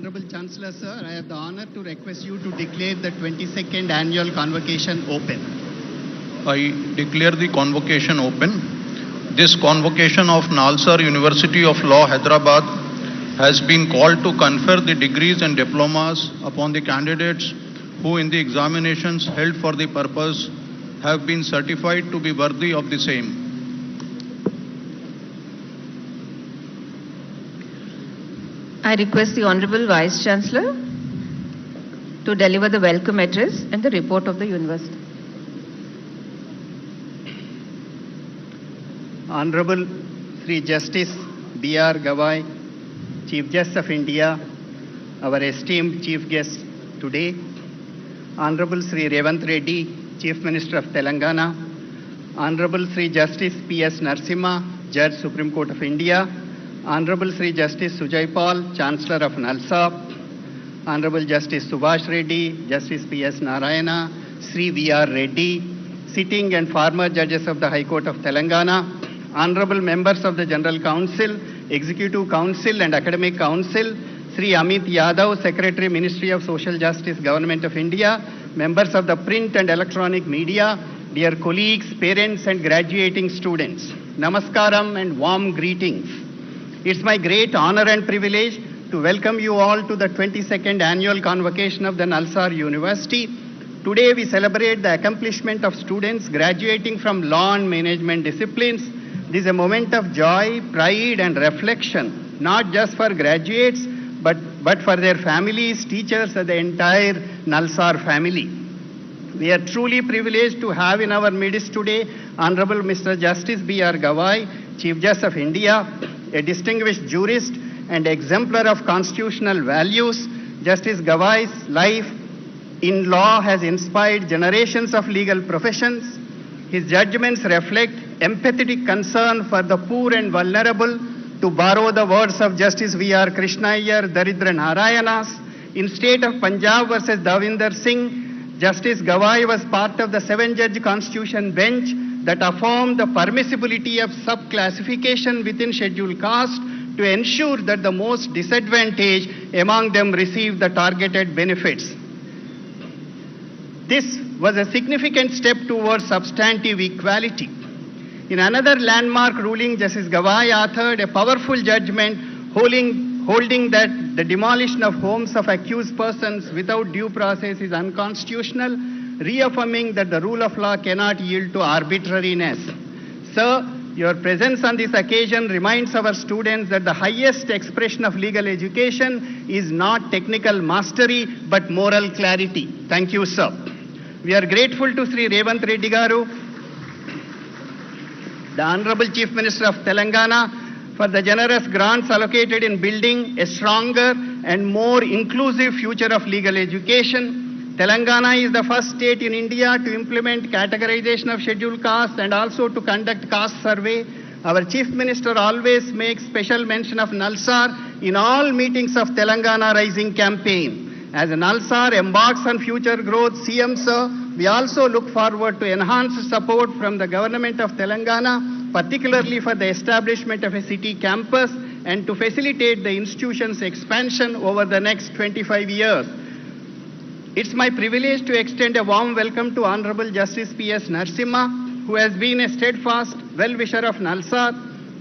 Honorable Chancellor, sir, I have the honor to request you to declare the 22nd annual convocation open. I declare the convocation open. This convocation of Nalsar University of Law, Hyderabad, has been called to confer the degrees and diplomas upon the candidates who in the examinations held for the purpose have been certified to be worthy of the same. I request the Honorable Vice Chancellor to deliver the welcome address and the report of the university. Honorable Sri Justice B.R. Gawai, Chief Justice of India, our esteemed Chief Guest today, Honorable Sri Revanth Reddy, Chief Minister of Telangana, Honorable Sri Justice P.S. Narasimha, Judge Supreme Court of India, Honorable Sri Justice Sujay Paul, Chancellor of Nalsar, Honorable Justice Subhash Reddy, Justice P.S. Narayana, Sri V.R. Reddy, sitting and former judges of the High Court of Telangana, Honorable members of the General Council, Executive Council and Academic Council, Sri Amit Yadav, Secretary, Ministry of Social Justice, Government of India, members of the print and electronic media, dear colleagues, parents and graduating students, Namaskaram and warm greetings. It's my great honor and privilege to welcome you all to the 22nd annual convocation of the Nalsar University. Today we celebrate the accomplishment of students graduating from law and management disciplines. This is a moment of joy, pride and reflection, not just for graduates, but for their families, teachers and the entire Nalsar family. We are truly privileged to have in our midst today Honorable Mr. Justice B.R. Gawai, Chief Justice of India, a distinguished jurist and exemplar of constitutional values. Justice Gawai's life in law has inspired generations of legal professions. His judgments reflect empathetic concern for the poor and vulnerable. To borrow the words of Justice V.R. Krishna Iyer, Daridra Narayanas, in state of Punjab versus Davinder Singh, Justice Gawai was part of the 7-judge constitution bench that affirmed the permissibility of sub-classification within scheduled caste to ensure that the most disadvantaged among them receive the targeted benefits. This was a significant step towards substantive equality. In another landmark ruling, Justice Gawai authored a powerful judgment holding that the demolition of homes of accused persons without due process is unconstitutional, reaffirming that the rule of law cannot yield to arbitrariness. Sir, your presence on this occasion reminds our students that the highest expression of legal education is not technical mastery, but moral clarity. Thank you, sir. We are grateful to Sri Revanth Reddy Garu, the Honorable Chief Minister of Telangana, for the generous grants allocated in building a stronger and more inclusive future of legal education. Telangana is the first state in India to implement categorization of scheduled castes and also to conduct caste survey. Our Chief Minister always makes special mention of Nalsar in all meetings of Telangana Rising campaign. As Nalsar embarks on future growth, CM Sir, we also look forward to enhanced support from the Government of Telangana, particularly for the establishment of a city campus and to facilitate the institution's expansion over the next 25 years. It's my privilege to extend a warm welcome to Honorable Justice P.S. Narasimha, who has been a steadfast well-wisher of Nalsar.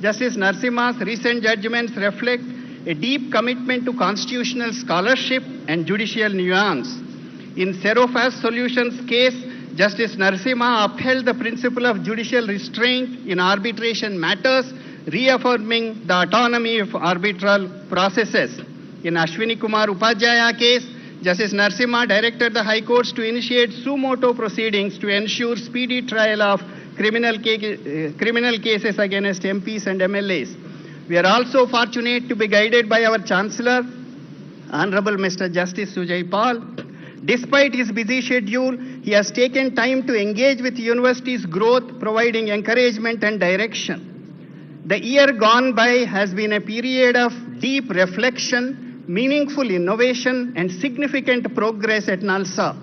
Justice Narasimha's recent judgments reflect a deep commitment to constitutional scholarship and judicial nuance. In Serofas Solutions case, Justice Narasimha upheld the principle of judicial restraint in arbitration matters, reaffirming the autonomy of arbitral processes. In Ashwini Kumar Upadhyaya case, Justice Narasimha directed the High Courts to initiate suo motu proceedings to ensure speedy trial of criminal cases against MPs and MLAs. We are also fortunate to be guided by our Chancellor, Honorable Mr. Justice Sujay Paul. Despite his busy schedule, he has taken time to engage with the university's growth, providing encouragement and direction. The year gone by has been a period of deep reflection, meaningful innovation, and significant progress at Nalsar.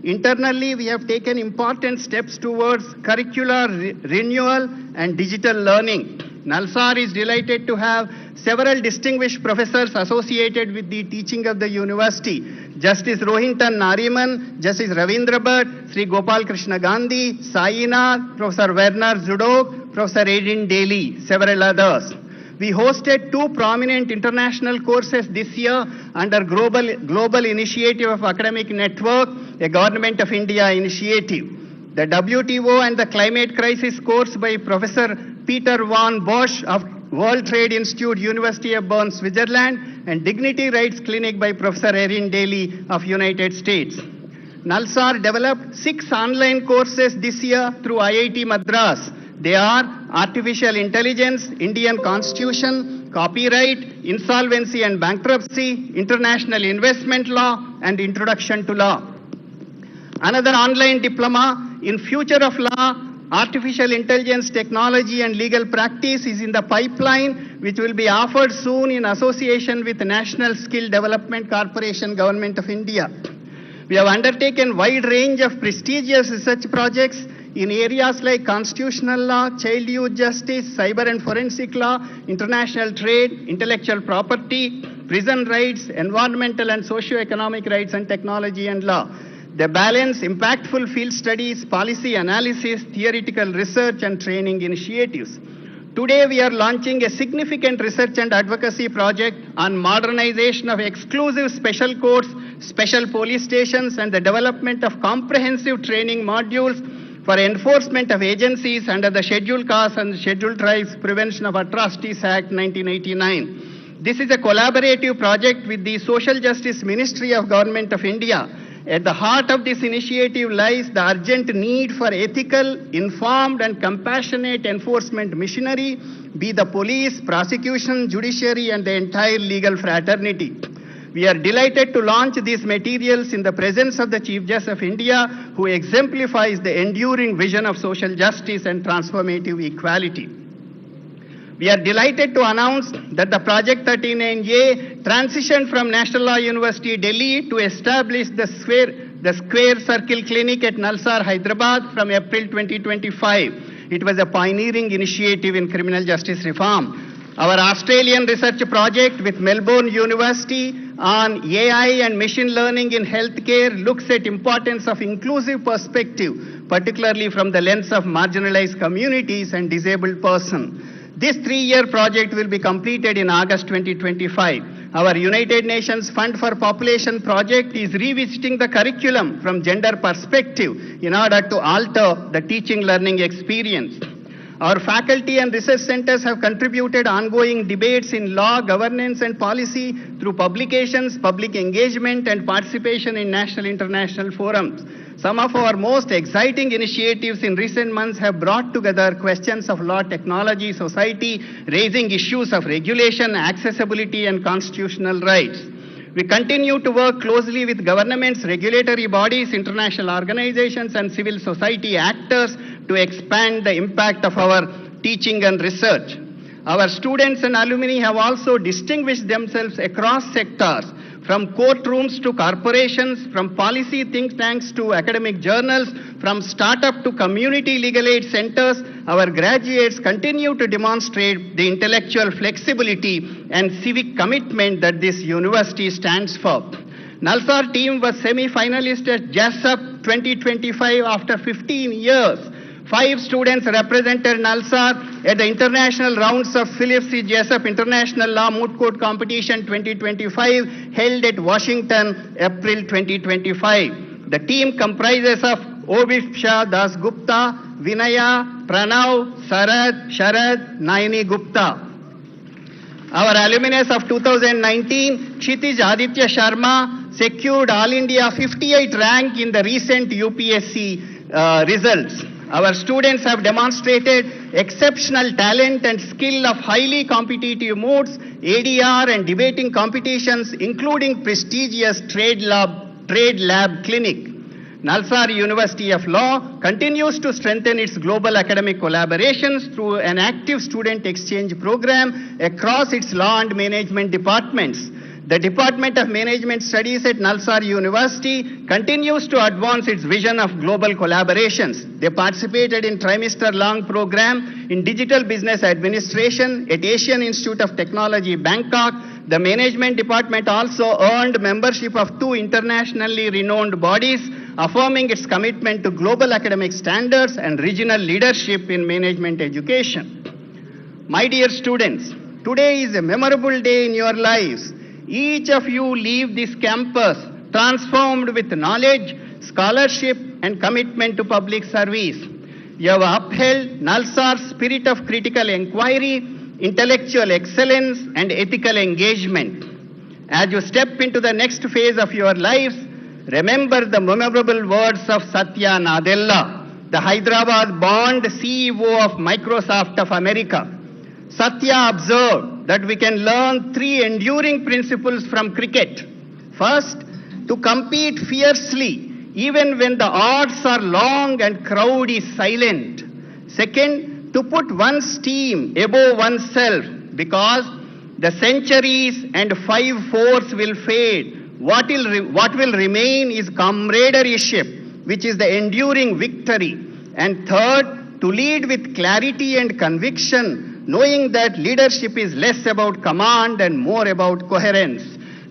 Internally, we have taken important steps towards curricular renewal and digital learning. Nalsar is delighted to have several distinguished professors associated with the teaching of the university. Justice Rohinton Nariman, Justice Ravindra Bhatt, Sri Gopal Krishna Gandhi, Sainath, Professor Werner Zudok, Professor Aiden Daly, several others. We hosted 2 prominent international courses this year under Global Initiative of Academic Network, a Government of India initiative. The WTO and the Climate Crisis course by Professor Peter von Bosch of World Trade Institute, University of Bern, Switzerland, and Dignity Rights Clinic by Professor Erin Daly of United States. Nalsar developed 6 online courses this year through IIT Madras. They are Artificial Intelligence, Indian Constitution, Copyright, Insolvency and Bankruptcy, International Investment Law, and Introduction to Law. Another online diploma in Future of Law, Artificial Intelligence Technology and Legal Practice is in the pipeline, which will be offered soon in association with the National Skill Development Corporation, Government of India. We have undertaken wide range of prestigious research projects in areas like constitutional law, child youth justice, cyber and forensic law, international trade, intellectual property, prison rights, environmental and socio-economic rights, and technology and law. They balance impactful field studies, policy analysis, theoretical research, and training initiatives. Today, we are launching a significant research and advocacy project on modernization of exclusive special courts, special police stations, and the development of comprehensive training modules for enforcement of agencies under the Scheduled Castes and Scheduled Tribes Prevention of Atrocities Act 1989. This is a collaborative project with the Social Justice Ministry of Government of India. At the heart of this initiative lies the urgent need for ethical, informed, and compassionate enforcement machinery, be the police, prosecution, judiciary, and the entire legal fraternity. We are delighted to launch these materials in the presence of the Chief Justice of India, who exemplifies the enduring vision of social justice and transformative equality. We are delighted to announce that the Project 39A transitioned from National Law University, Delhi to establish the Square Circle Clinic at Nalsar, Hyderabad from April 2025. It was a pioneering initiative in criminal justice reform. Our Australian research project with Melbourne University on AI and machine learning in healthcare looks at importance of inclusive perspective, particularly from the lens of marginalized communities and disabled persons. This 3-year project will be completed in August 2025. Our United Nations Fund for Population project is revisiting the curriculum from gender perspective in order to alter the teaching learning experience. Our faculty and research centers have contributed ongoing debates in law, governance, and policy through publications, public engagement, and participation in national international forums. Some of our most exciting initiatives in recent months have brought together questions of law, technology, society, raising issues of regulation, accessibility, and constitutional rights. We continue to work closely with governments, regulatory bodies, international organizations, and civil society actors to expand the impact of our teaching and research. Our students and alumni have also distinguished themselves across sectors, from courtrooms to corporations, from policy think tanks to academic journals, from startup to community legal aid centers. Our graduates continue to demonstrate the intellectual flexibility and civic commitment that this university stands for. Nalsar team was semi-finalist at JASUP 2025 after 15 years. 5 students represented Nalsar at the international rounds of Phillips C. JASUP International Law Moot Court Competition 2025 held at Washington, April 2025. The team comprises of Obisha Das Gupta, Vinaya, Pranav, Sharad, Naini Gupta. Our alumnus of 2019, Kshitij Aditya Sharma, secured All India 58th rank in the recent UPSC results. Our students have demonstrated exceptional talent and skill of highly competitive modes, ADR and debating competitions, including prestigious trade lab clinic. Nalsar University of Law continues to strengthen its global academic collaborations through an active student exchange program across its law and management departments. The Department of Management Studies at Nalsar University continues to advance its vision of global collaborations. They participated in trimester-long program in Digital Business Administration at Asian Institute of Technology, Bangkok. The Management Department also earned membership of 2 internationally renowned bodies, affirming its commitment to global academic standards and regional leadership in management education. My dear students, today is a memorable day in your lives. Each of you leave this campus transformed with knowledge, scholarship, and commitment to public service. You have upheld Nalsar's spirit of critical inquiry, intellectual excellence, and ethical engagement. As you step into the next phase of your lives, remember the memorable words of Satya Nadella, the Hyderabad-born CEO of Microsoft of America. Satya observed that we can learn 3 enduring principles from cricket. First, to compete fiercely even when the odds are long and crowd is silent. Second, to put one's team above oneself because the centuries and 5-4s will fade. What will remain is camaraderie, which is the enduring victory. And third, to lead with clarity and conviction, knowing that leadership is less about command and more about coherence.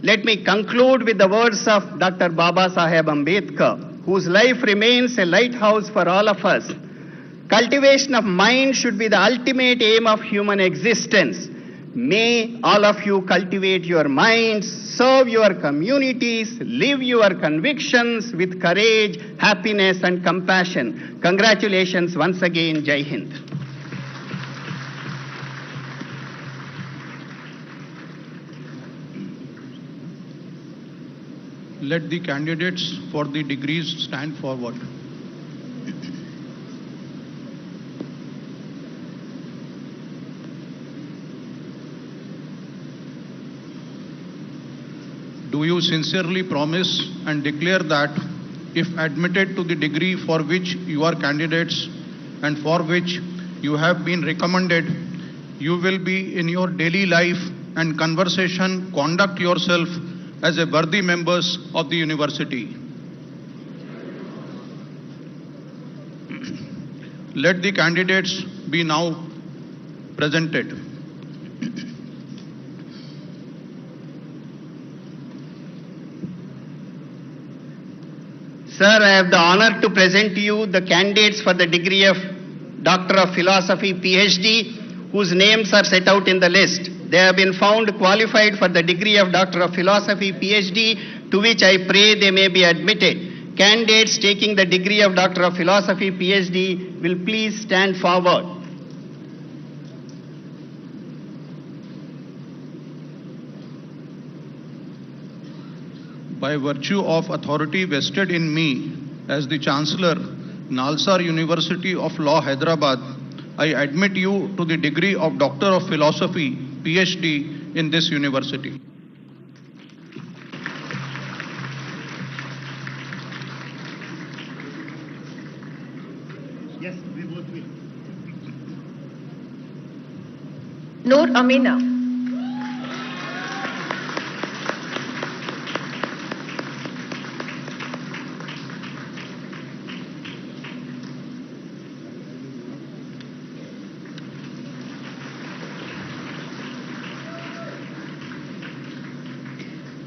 Let me conclude with the words of Dr. Baba Saheb Ambedkar, whose life remains a lighthouse for all of us. Cultivation of mind should be the ultimate aim of human existence. May all of you cultivate your minds, serve your communities, live your convictions with courage, happiness, and compassion. Congratulations once again. Jai Hind. Let the candidates for the degrees stand forward. Do you sincerely promise and declare that if admitted to the degree for which you are candidates and for which you have been recommended, you will be in your daily life and conversation conduct yourself as a worthy members of the university? Let the candidates be now presented. Sir, I have the honor to present to you the candidates for the degree of Doctor of Philosophy, PhD, whose names are set out in the list. They have been found qualified for the degree of Doctor of Philosophy, PhD, to which I pray they may be admitted. Candidates taking the degree of Doctor of Philosophy, PhD will please stand forward. By virtue of authority vested in me as the Chancellor, Nalsar University of Law, Hyderabad, I admit you to the degree of Doctor of Philosophy, PhD in this university. Yes, we both will. Noor Amina.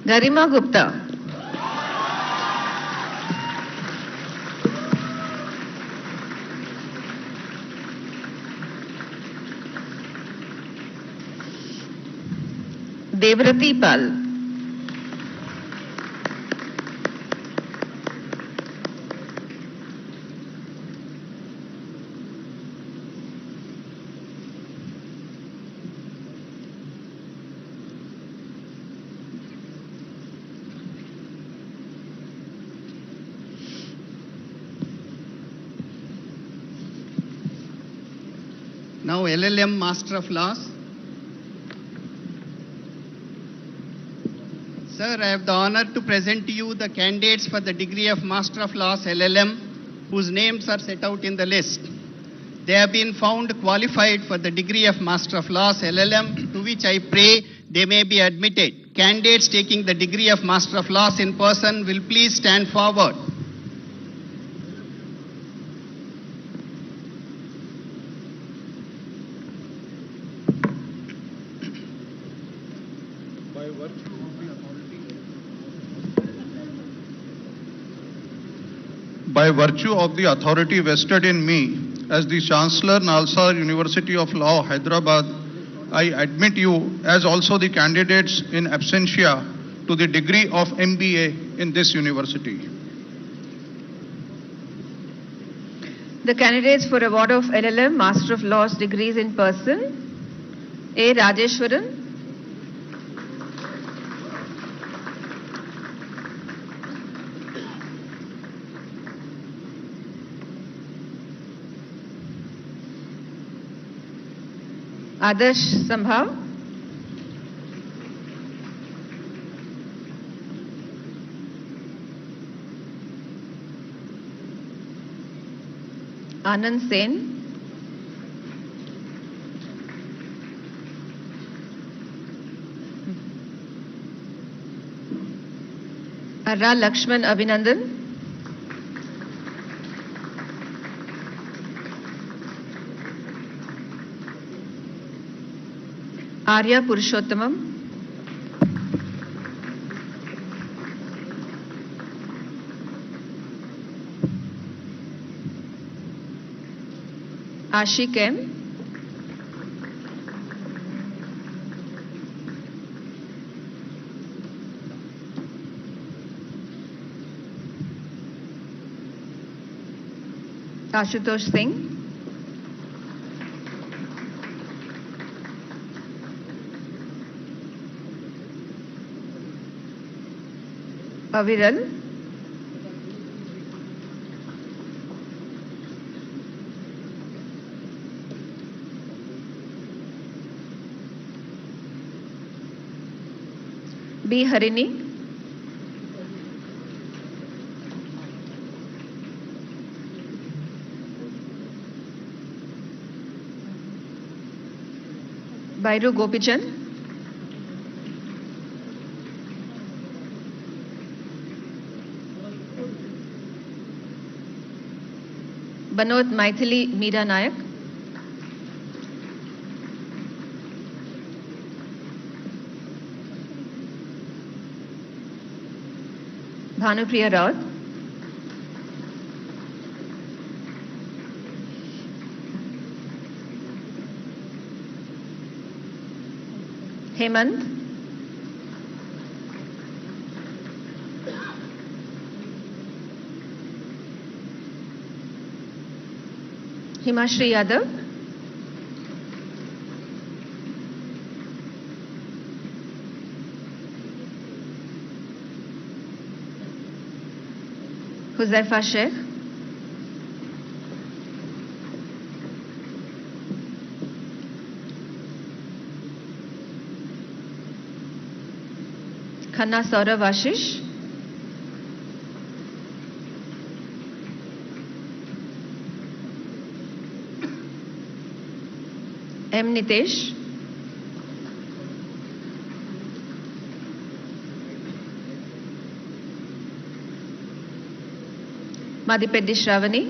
Garima Gupta. Devrati Pal. Now LLM Master of Laws. Sir, I have the honor to present to you the candidates for the degree of Master of Laws LLM, whose names are set out in the list. They have been found qualified for the degree of Master of Laws LLM, to which I pray they may be admitted. Candidates taking the degree of Master of Laws in person will please stand forward. By virtue of the authority vested in me as the Chancellor, Nalsar University of Law, Hyderabad, I admit you as also the candidates in absentia to the degree of MBA in this university. The candidates for award of LLM Master of Laws degrees in person: A. Rajeshwaran, Adarsh Sambhav, Anand Sen, Arra Lakshman Abhinandan, Arya Purushottamam, Ashik M, Ashutosh Singh, Aviral, B. Harini, Bairu Gopichand, Banod Maithili Meera Nayak, Bhanupriya Raut, Hemant, Himashri Yadav, Huzaifa Sheikh, Khanna Saurav Ashish, M. Nitesh, Madhipeddi Shravani,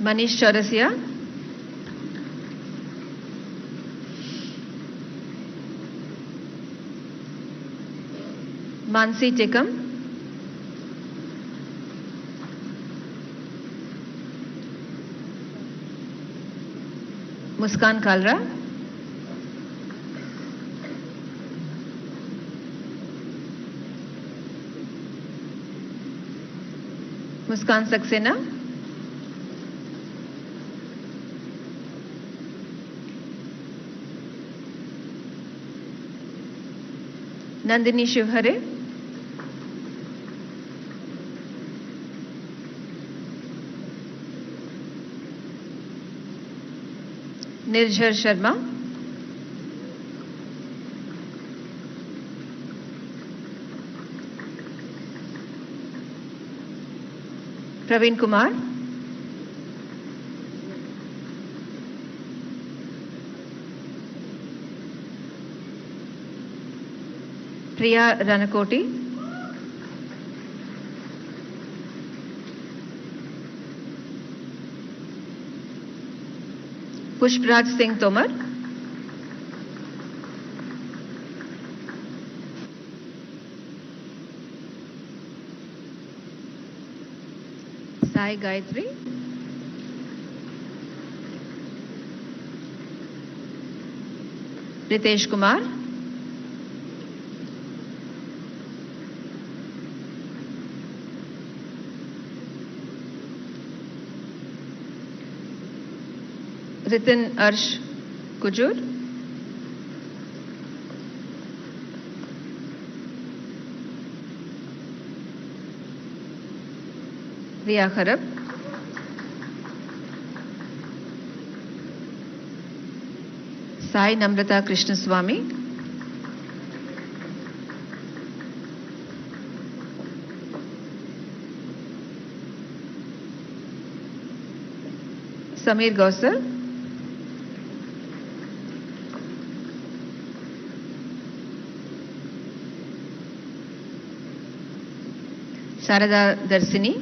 Manish Chaurasia, Mansi Tekam, Muskan Kalra, Muskan Saxena, Nandini Shivhare, Nirjhar Sharma, Praveen Kumar, Priya Ranakoti, Pushpraj Singh Tomar, Sai Gayatri, Ritesh Kumar, Ritin Arsh Kujur, Riya Kharab, Sai Namrata Krishnaswamy, Samir Gosal, Sarada Darsini,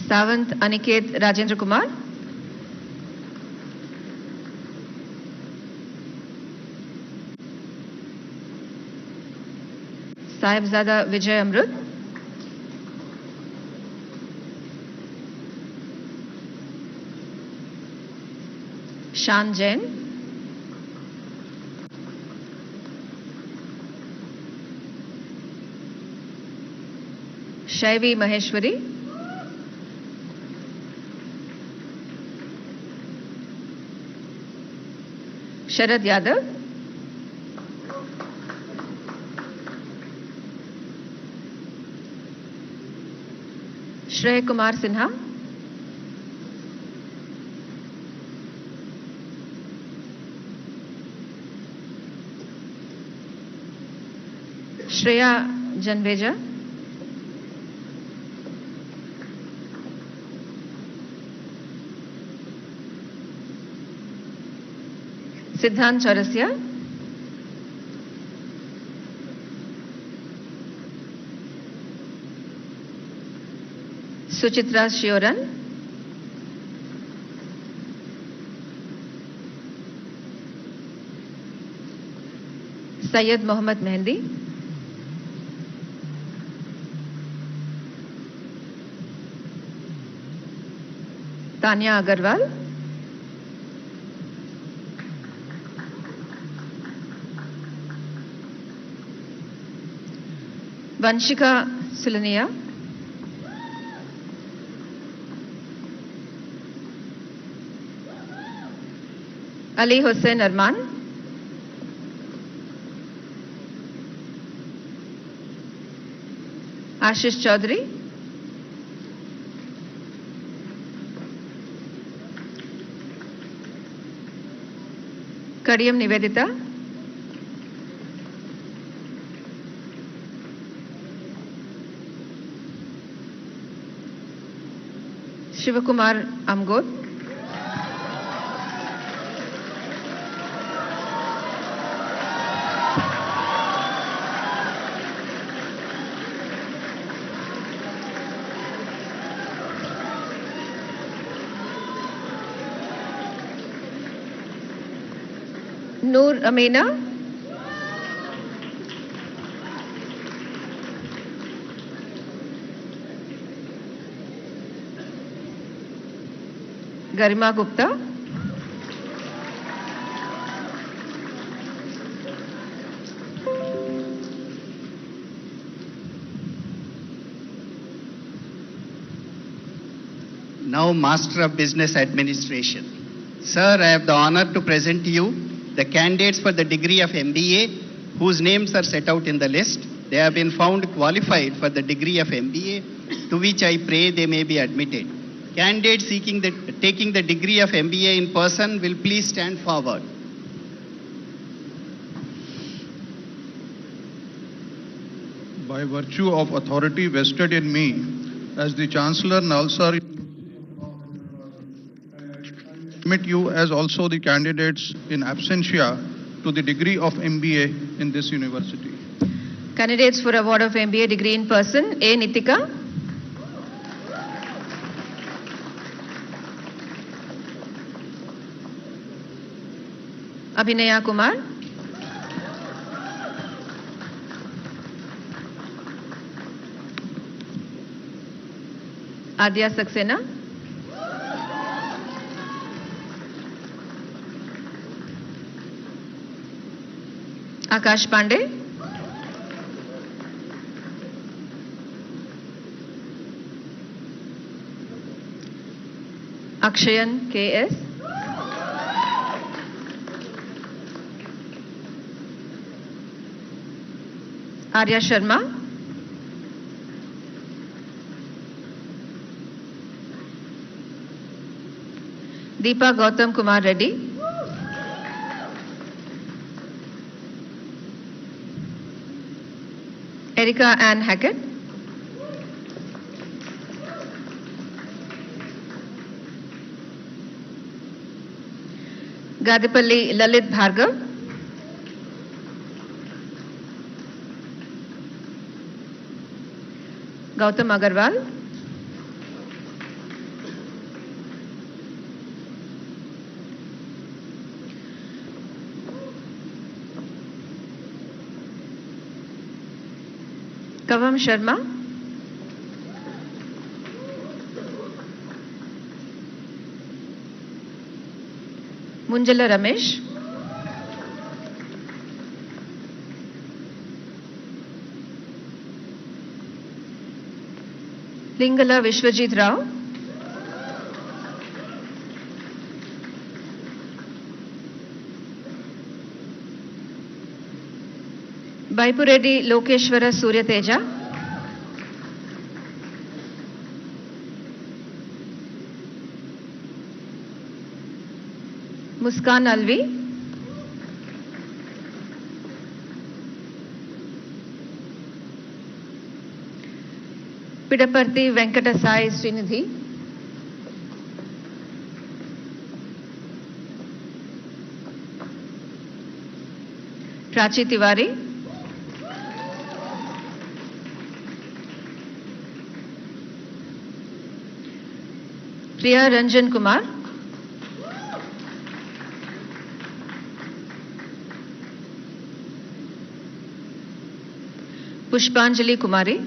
Savant Aniket Rajendra Kumar, Sahibzada Vijay Amrut, Shan Jain, Shaivi Maheshwari, Sharad Yadav, Shrey Kumar Sinha, Shreya Janveja, Siddhant Chaurasiya, Suchitra Shioran, Syed Mohammad Mehndi, Tanya Agarwal, Vanshika Sulania, Ali Hussain Arman, Ashish Chaudhary, Kadiyam Nivedita, Shivakumar Amgod, Noor Amina, Garima Gupta, Now Master of Business Administration. Sir, I have the honor to present to you the candidates for the degree of MBA whose names are set out in the list. They have been found qualified for the degree of MBA, to which I pray they may be admitted. Candidates taking the degree of MBA in person will please stand forward. By virtue of authority vested in me as the Chancellor Nalsar admit you as also the candidates in absentia to the degree of MBA in this university. Candidates for award of MBA degree in person, A. Nitika, Abhinaya Kumar, Adya Saxena, Akash Pandey, Akshayan K.S., Arya Sharma, Deepa Gautam Kumar Reddy, Erica Ann Hackett, Gadipalli Lalit Bhargav, Gautam Agarwal, Kavam Sharma, Munjala Ramesh, Lingala Vishwajit Rao, Baipureddy Lokeshwara Surya Teja, Muskan Alvi, Pidaparthi Venkata Sai Srinidhi, Prachi Tiwari, Priya Ranjan Kumar, Pushpanjali Kumari,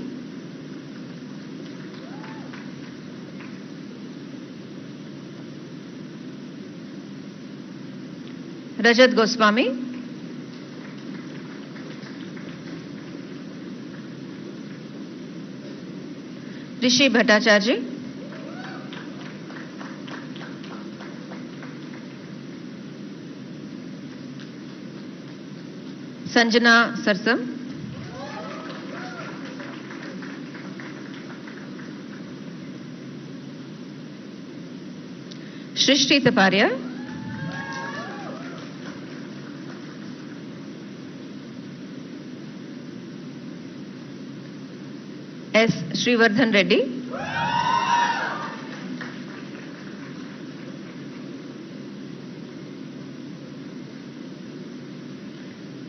Rajat Goswami, Rishi Bhattacharya, Sanjana Sarsam, Shrishti Taparia, S. Srivardhan Reddy,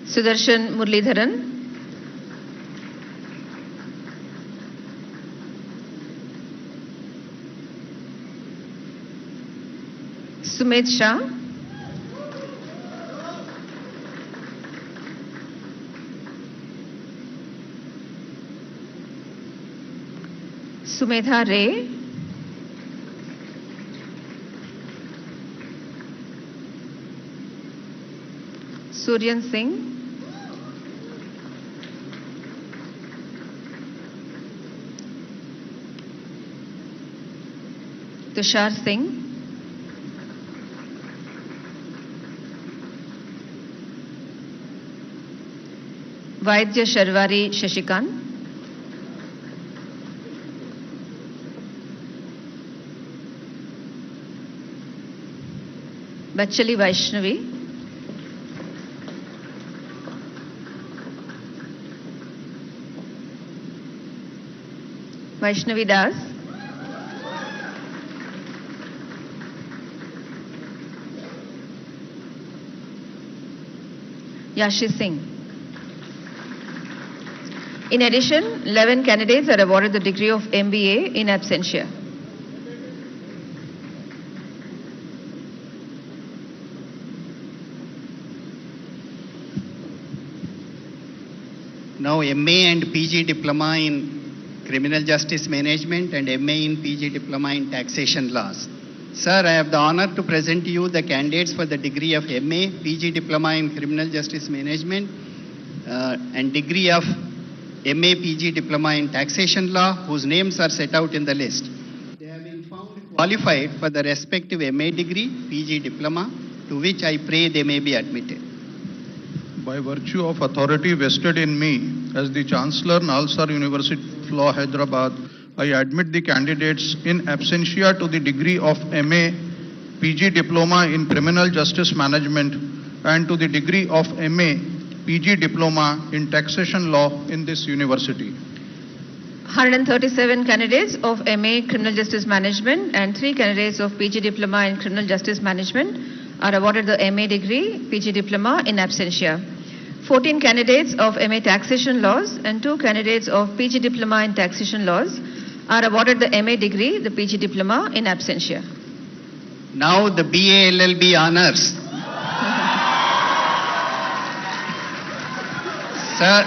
Sudarshan Murlidharan, Sumit Shah, Sumedha Ray, Suryan Singh, Tushar Singh, Vaidya Sharwari Shashikant, Bachali Vaishnavi, Vaishnavi Das, Yashi Singh. In addition, 11 candidates are awarded the degree of MBA in absentia. Now MA and PG Diploma in Criminal Justice Management and MA in PG Diploma in Taxation Laws. Sir, I have the honor to present to you the candidates for the degree of MA, PG Diploma in Criminal Justice Management and degree of MA, PG Diploma in Taxation Law, whose names are set out in the list. They have been found qualified for the respective MA degree, PG Diploma, to which I pray they may be admitted. By virtue of authority vested in me as the Chancellor, Nalsar University of Law, Hyderabad, I admit the candidates in absentia to the degree of MA, PG Diploma in Criminal Justice Management and to the degree of MA, PG Diploma in Taxation Law in this university. 137 candidates of MA Criminal Justice Management and 3 candidates of PG Diploma in Criminal Justice Management are awarded the MA degree, PG Diploma in absentia. 14 candidates of MA Taxation Laws and 2 candidates of PG Diploma in Taxation Laws are awarded the MA degree, the PG Diploma in absentia. Now the BA LLB honors. Sir,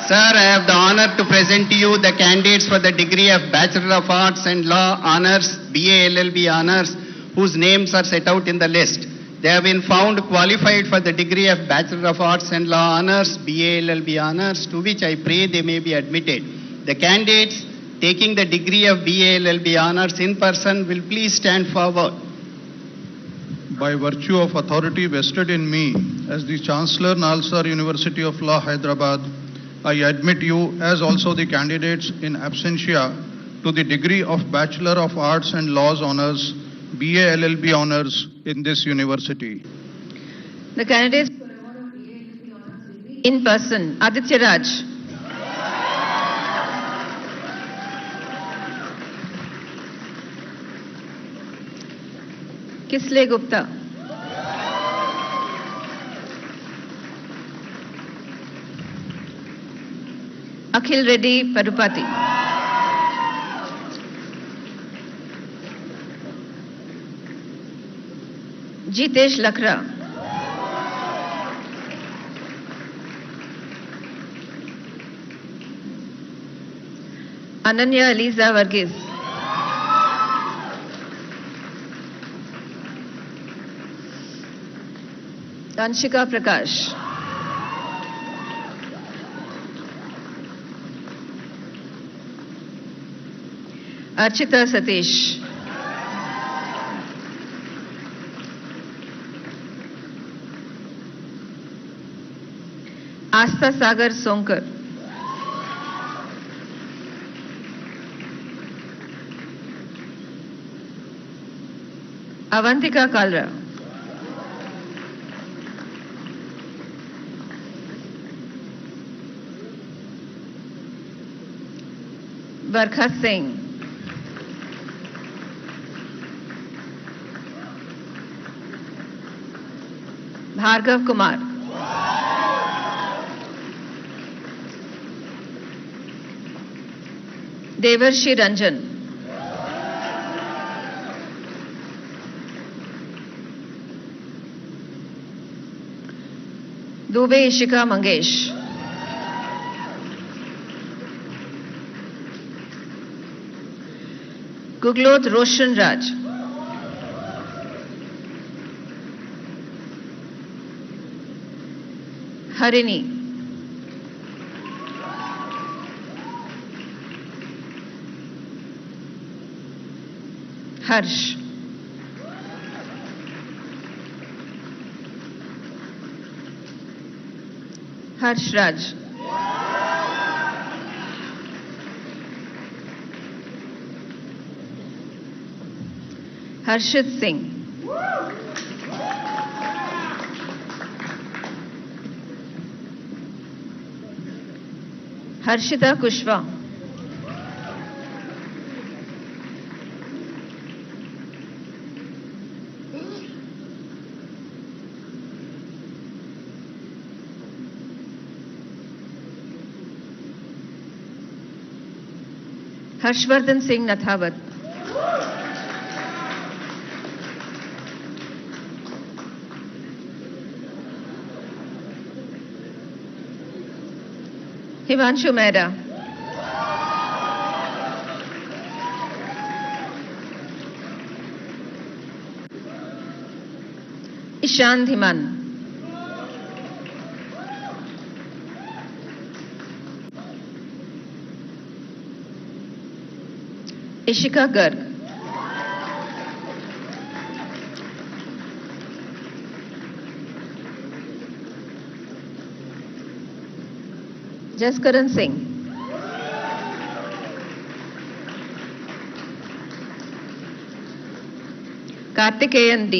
I have the honor to present to you the candidates for the degree of Bachelor of Arts and Law Honors, BA LLB Honors, whose names are set out in the list. They have been found qualified for the degree of Bachelor of Arts and Law Honors, BA LLB Honors, to which I pray they may be admitted. The candidates taking the degree of BA LLB Honors in person will please stand forward. By virtue of authority vested in me as the Chancellor, Nalsar University of Law, Hyderabad, I admit you as also the candidates in absentia to the degree of Bachelor of Arts and Laws Honors, BA LLB Honors in this university. The candidates for award of BA LLB Honors will be in person. Aditya Raj. Kisle Gupta. Akhil Reddy Padupati. Jitesh Lakra. Ananya Eliza Varghese. Anshika Prakash. Archita Satish. Astha Sagar Sonkar. Avantika Kalra. Barkha Singh. Bhargav Kumar. Devarshi Ranjan. Dubey Ishika Mangesh. Guglot Roshan Raj. Harini. Harsh. Harsh Raj. Harshit Singh. Harshita Kushwa. Harshvardhan Singh Nathawat. Himanshu Mehra. Ishan Dhiman. Ishika Garg. Jaskaran Singh. Kartikeyan D.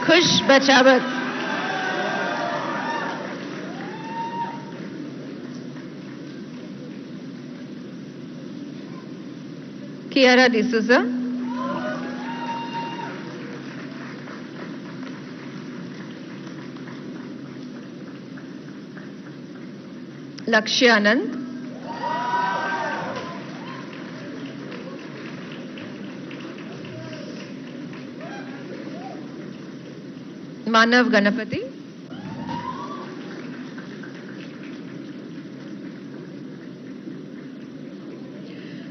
Khush Bachawat. Kiara D'Souza. Lakshya Anand. Manav Ganapati.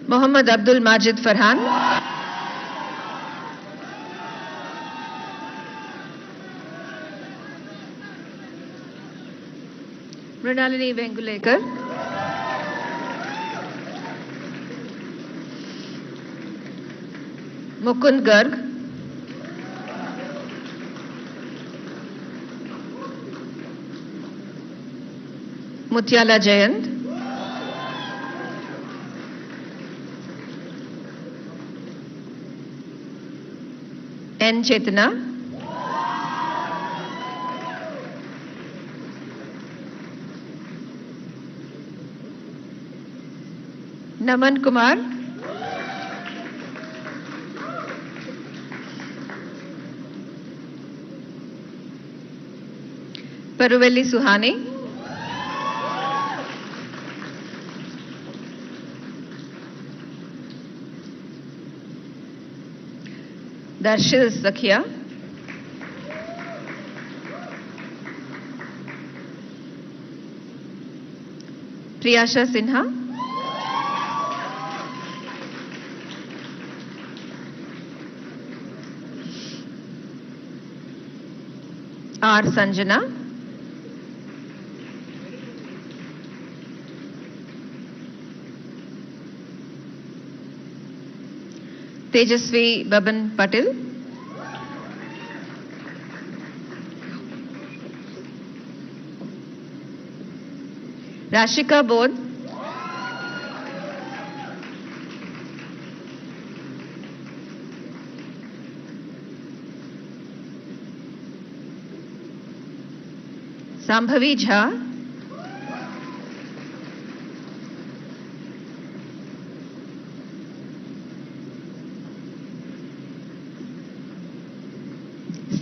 Mohammad Abdul Majid Farhan. Mrinalini Vengulekar. Mukund Garg. Mutyala Jayant. N. Chetana. Naman Kumar. Paruvelli Suhani. Darshil Sakhia. Priyasha Sinha. R. Sanjana. Tejasvi Baban Patil. Rashika Bodh. Sambhavi Jha.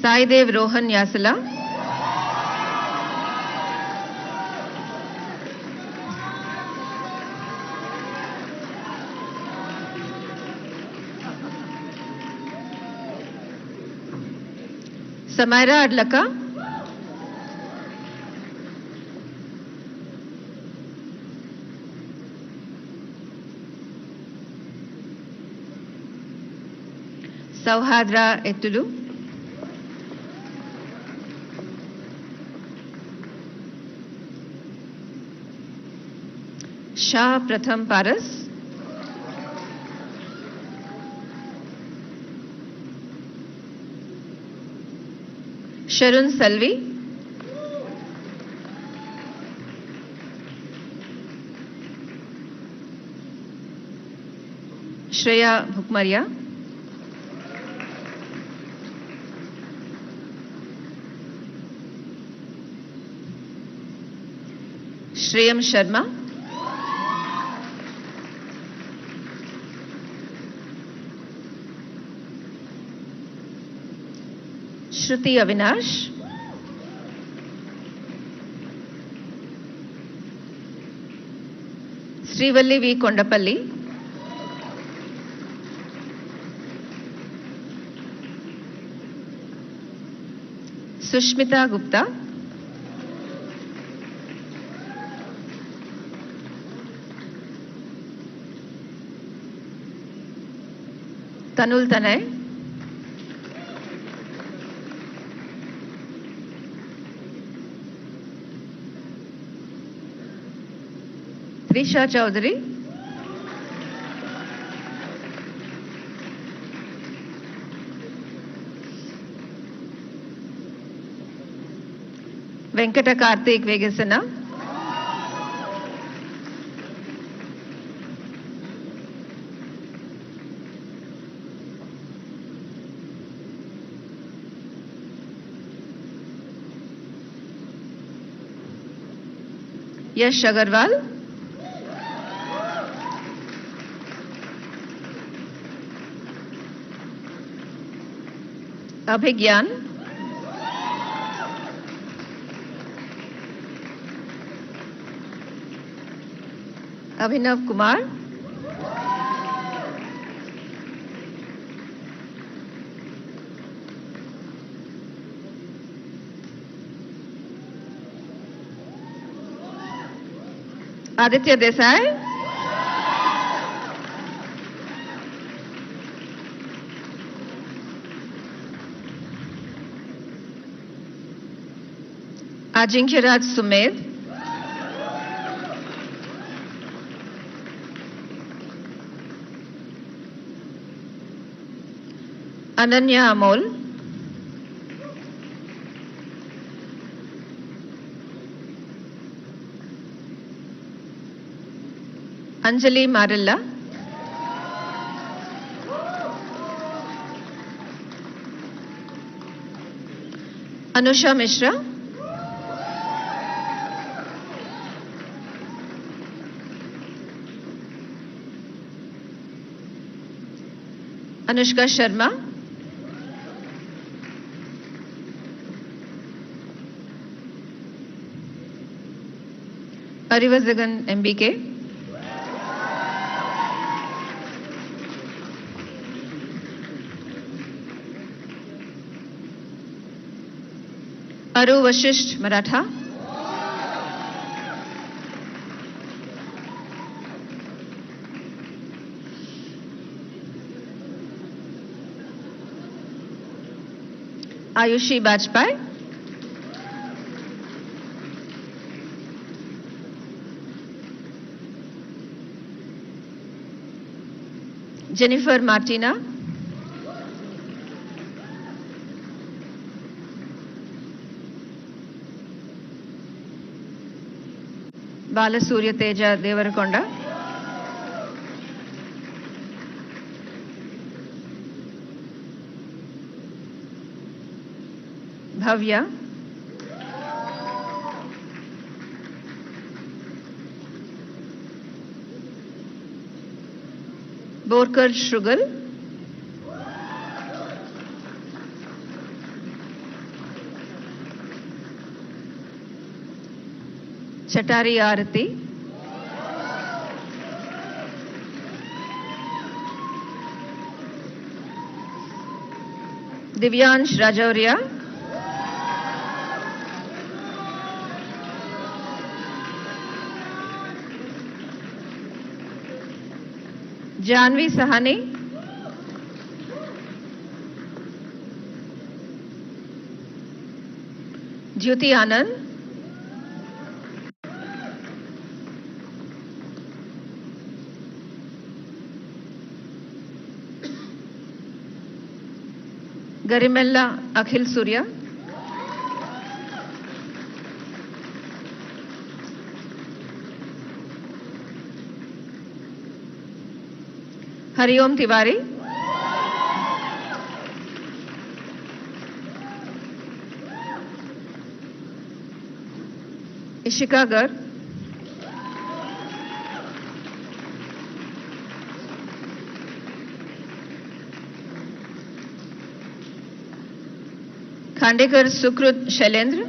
Saidev Rohan Yasala. Samaira Adlaka. Sauhadra Etulu. Shah Pratham Paras. Sharun Salvi. Shreya Bhukmaria. Shreyam Sharma. Shruti Avinash, Srivalli V. Kondapalli, Sushmita Gupta, Tanul Tanay, Trisha Chaudhary, Venkata Karthik Vegasana, Yash Agarwal, Abhigyan, Abhinav Kumar, Aditya Desai, Ajinkya Raj Sumed, Ananya Amol, Anjali Marilla, Anusha Mishra, Anushka Sharma, Arivazagan MBK, Aru Vashisht Maratha, Ayushi Bajpai, Jennifer Martina, Balasurya Teja Devarakonda, Bhavya, Borkar Shrugal, Chatari Arati, Divyansh Rajauria, Janvi Sahani, Jyoti Anand, Garimella Akhil Surya, Hariom Tiwari, Ishika Garg, Khandekar Sukrut Shailendra,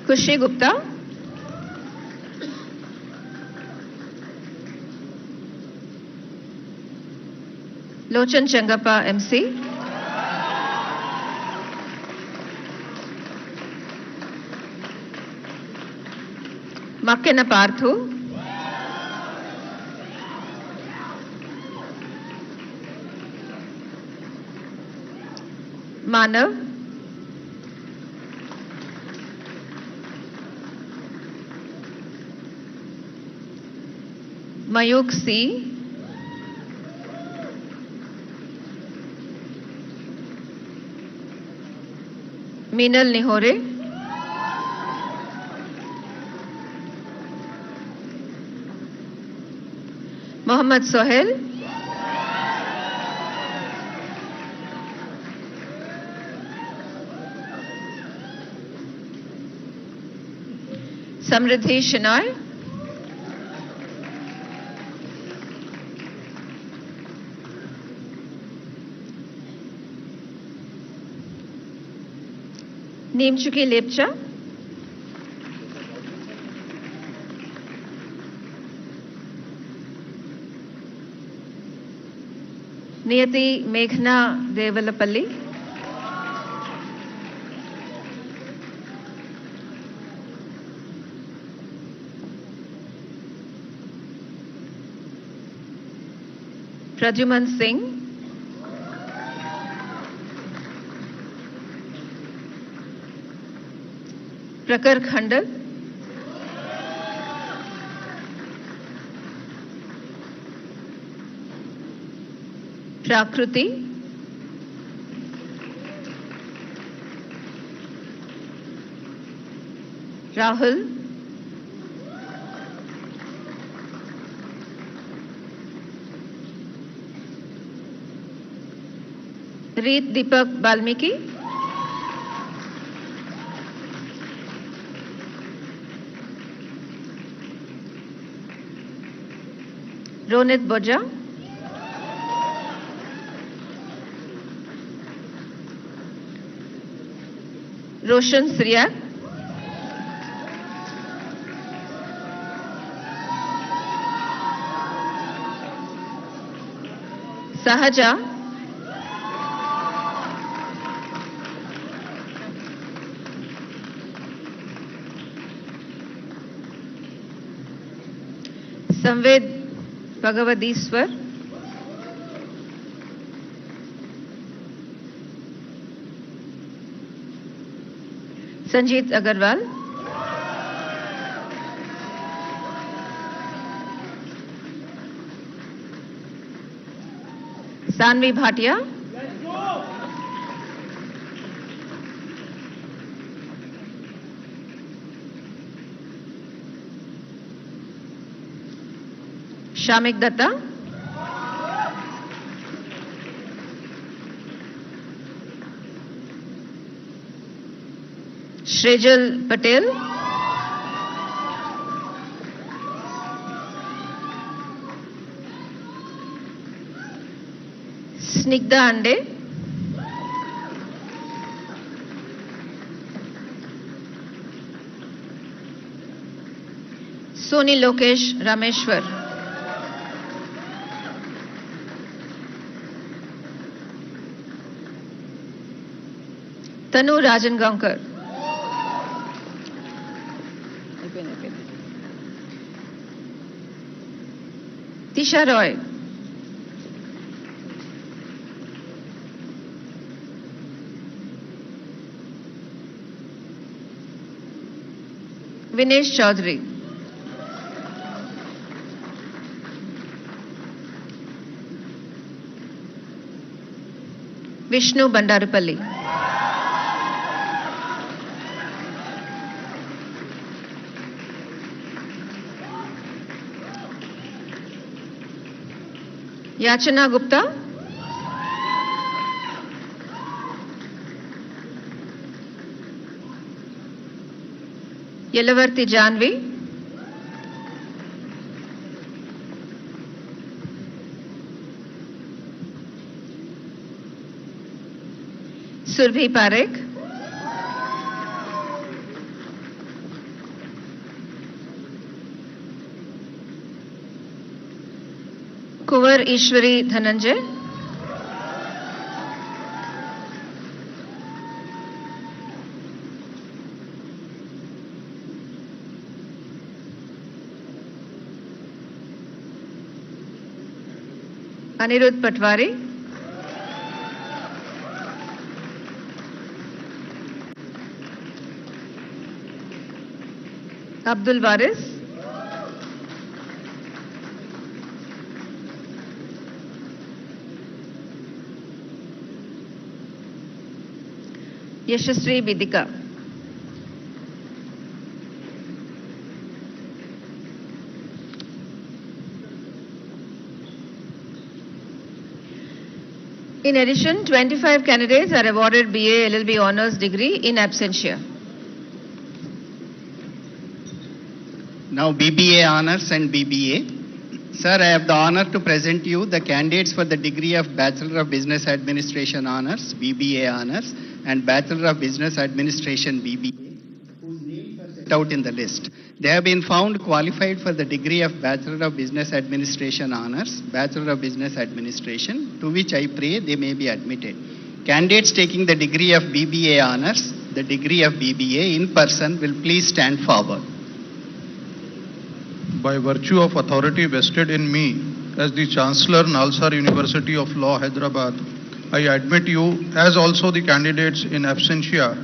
Kushi Gupta, Lochan Changappa MC, Makkena Parthu, Manav, Mayuk C, Meenal Nihore, Mohammad Sohail, Samriddhi Shinoy, Neemchuki Lepcha, Niyati Meghna Devalapalli, Pradyuman Singh, Prakar Khandal, Prakruti, Rahul, Reet Deepak Balmiki, Ronit Boja, Roshan Sriyak, Sahaja, Samved Bhagavadiswar, Sanjeet Agarwal, Sanvi Bhatia, Shamik Datta, Shrejal Patel, Snigdha Ande, Soni Lokesh Rameshwar, Tanu Rajan Gaonkar, Tisha Roy, Vinesh Chaudhary, Vishnu Bandarupalli, Yachana Gupta, Yelavarti Janvi, Surbhi Parekh, Kuvar Ishwari Dhananjay, Anirudh Patwari, Abdul Waris, Yashasri Vidika. In addition, 25 candidates are awarded BA LLB Honours degree in absentia. Now BBA Honours and BBA. Sir, I have the honor to present you the candidates for the degree of Bachelor of Business Administration Honours, BBA Honours, and Bachelor of Business Administration BBA, whose names are set out in the list. They have been found qualified for the degree of Bachelor of Business Administration Honours, Bachelor of Business Administration, to which I pray they may be admitted. Candidates taking the degree of BBA Honours, the degree of BBA in person will please stand forward. By virtue of authority vested in me as the Chancellor, Nalsar University of Law, Hyderabad, I admit you, as also the candidates in absentia,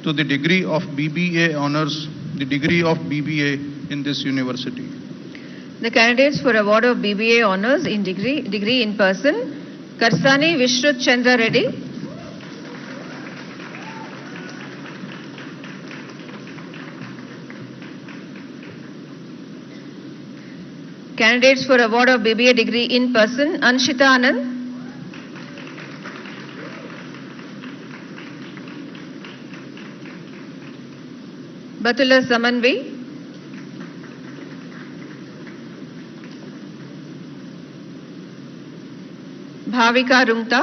to the degree of BBA Honours, the degree of BBA in this university. The candidates for award of BBA Honours in degree in person, Karsani Vishrut Chandra Reddy, candidates for award of BBA degree in person, Anshita Anand, Batula Samanvi, Bhavika Rungta,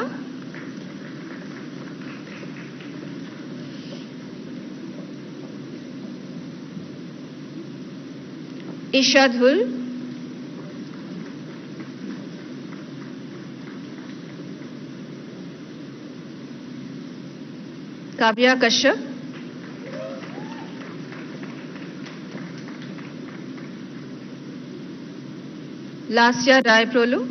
Isha Dhul, Kavya Kashyap, Lasya Rai Prolu,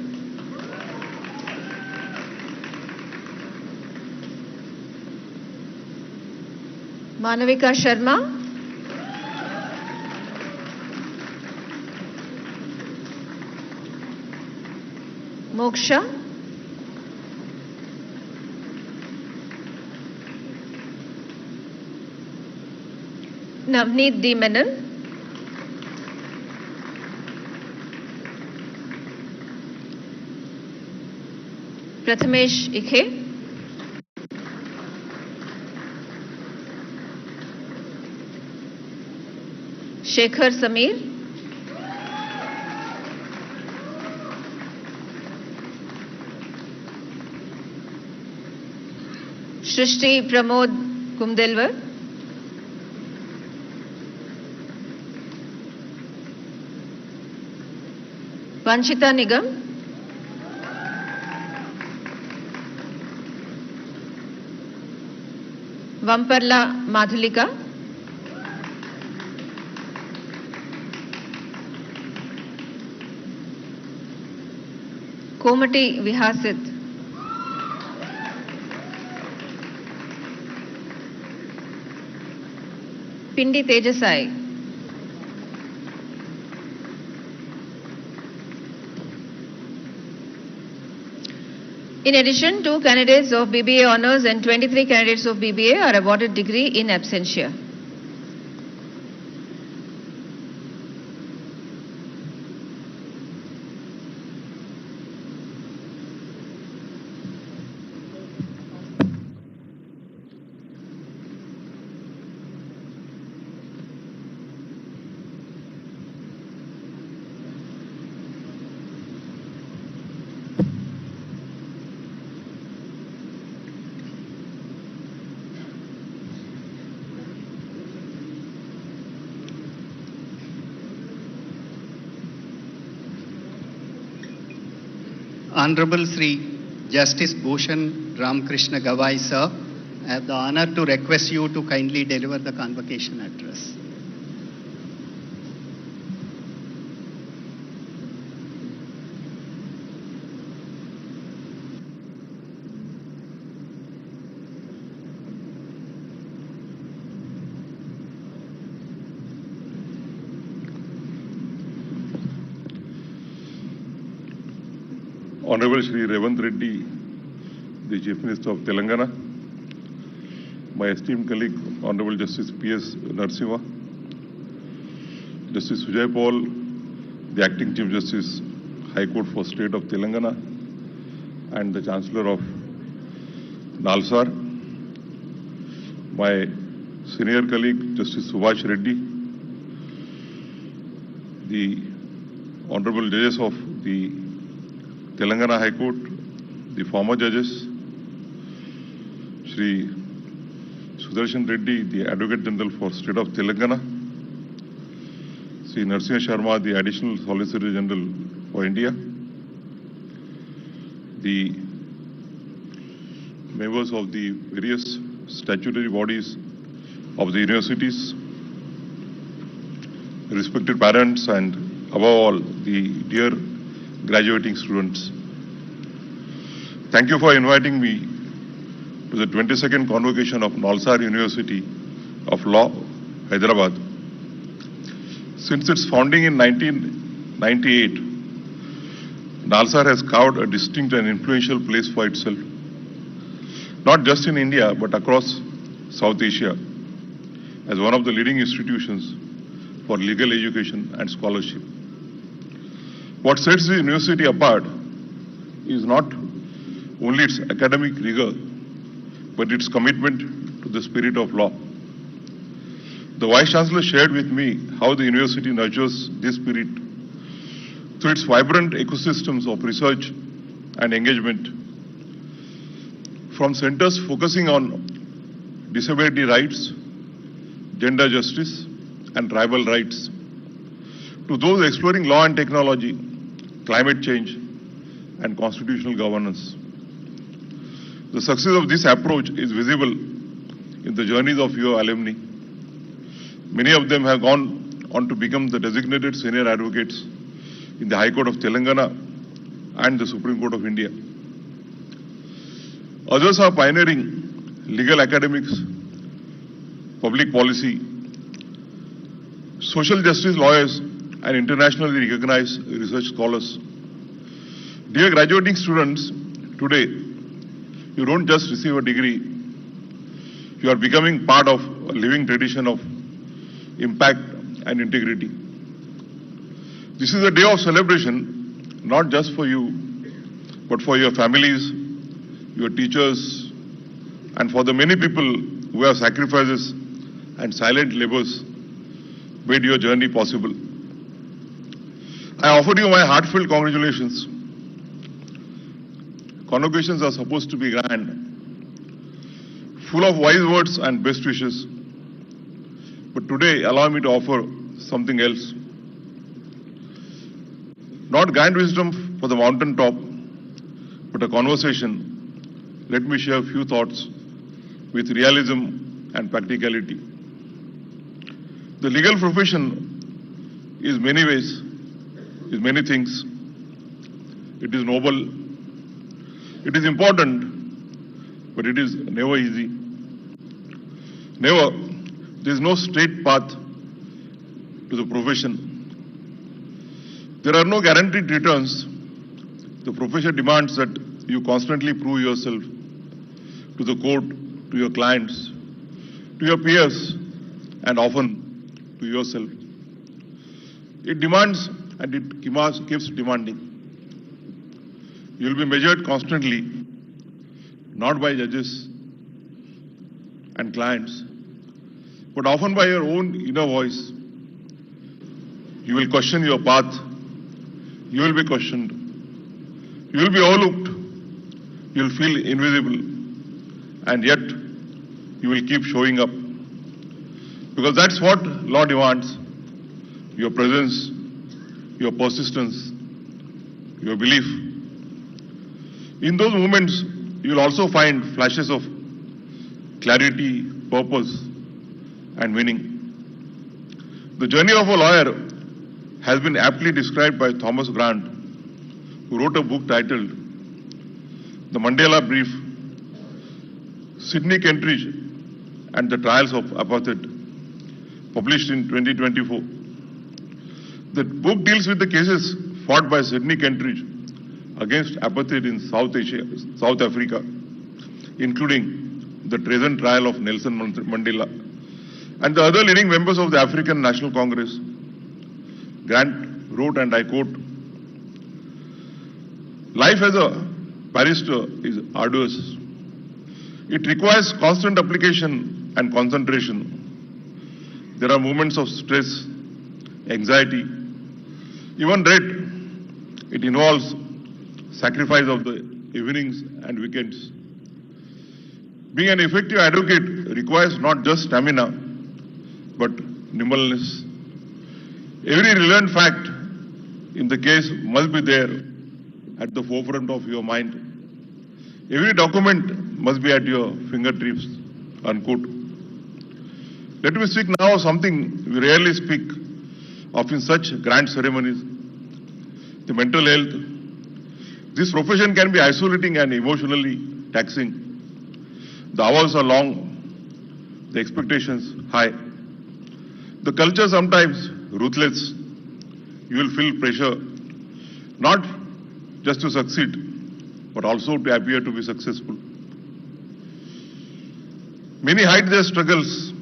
Manavika Sharma, Moksha, Navneet D. Menon, Prathamesh Ikhe, Shekhar Samir, Shrishti Pramod Kumdelwar, Vanchita Nigam, Vamparla Madhulika, Komati Vihasit, Pindi Tejasai, in addition, 2 candidates of BBA Honours and 23 candidates of BBA are awarded degree in absentia. Honorable Sri Justice Bhushan Ramakrishna Gawai, sir, I have the honor to request you to kindly deliver the convocation address. Honorable Shri Revanth Reddy, the Chief Minister of Telangana, my esteemed colleague, Honorable Justice P.S. Narasimha, Justice Sujay Paul, the Acting Chief Justice, High Court for State of Telangana, and the Chancellor of Nalsar, my senior colleague, Justice Subhash Reddy, the Honorable Judges of the Telangana High Court, the former judges, Shri Sudarshan Reddy, the Advocate General for State of Telangana, Shri Narasimha Sharma, the Additional Solicitor General for India, the members of the various statutory bodies of the universities, respected parents, and above all, the dear graduating students. Thank you for inviting me to the 22nd convocation of Nalsar University of Law, Hyderabad. Since its founding in 1998, Nalsar has carved a distinct and influential place for itself, not just in India but across South Asia, as one of the leading institutions for legal education and scholarship. What sets the university apart is not only its academic rigor, but its commitment to the spirit of law. The Vice Chancellor shared with me how the university nurtures this spirit through its vibrant ecosystems of research and engagement, from centers focusing on disability rights, gender justice, and tribal rights, to those exploring law and technology, climate change, and constitutional governance. The success of this approach is visible in the journeys of your alumni. Many of them have gone on to become the designated senior advocates in the High Court of Telangana and the Supreme Court of India. Others are pioneering legal academics, public policy, social justice lawyers, and internationally recognized research scholars. Dear graduating students, today you don't just receive a degree, you are becoming part of a living tradition of impact and integrity. This is a day of celebration, not just for you, but for your families, your teachers, and for the many people who have sacrifices and silent labors made your journey possible. I offer you my heartfelt congratulations. Convocations are supposed to be grand, full of wise words and best wishes. But today, allow me to offer something else. Not grand wisdom for the mountaintop, but a conversation. Let me share a few thoughts with realism and practicality. The legal profession is many ways, is many things. It is noble, it is important, but it is never easy. Never. There is no straight path to the profession. There are no guaranteed returns. The profession demands that you constantly prove yourself to the court, to your clients, to your peers, and often to yourself. It demands and it keeps demanding. You will be measured constantly, not by judges and clients, but often by your own inner voice. You will question your path. You will be questioned. You will be overlooked. You will feel invisible. And yet, you will keep showing up. Because that's what law demands. Your presence, your persistence, your belief. In those moments, you will also find flashes of clarity, purpose, and meaning. The journey of a lawyer has been aptly described by Thomas Grant, who wrote a book titled The Mandela Brief, Sidney Kentridge and the Trials of Apartheid, published in 2024. The book deals with the cases fought by Sidney Kentridge against apartheid in South Africa, including the treason trial of Nelson Mandela and the other leading members of the African National Congress. Grant wrote, and I quote, "Life as a barrister is arduous. It requires constant application and concentration. There are moments of stress, anxiety, even dread. It involves sacrifice of the evenings and weekends. Being an effective advocate requires not just stamina, but nimbleness. Every relevant fact in the case must be there at the forefront of your mind. Every document must be at your fingertips," unquote. Let me speak now of something we rarely speak of in such grand ceremonies: the mental health. This profession can be isolating and emotionally taxing. The hours are long, the expectations high. The culture sometimes ruthless. You will feel pressure not just to succeed, but also to appear to be successful. Many hide their struggles.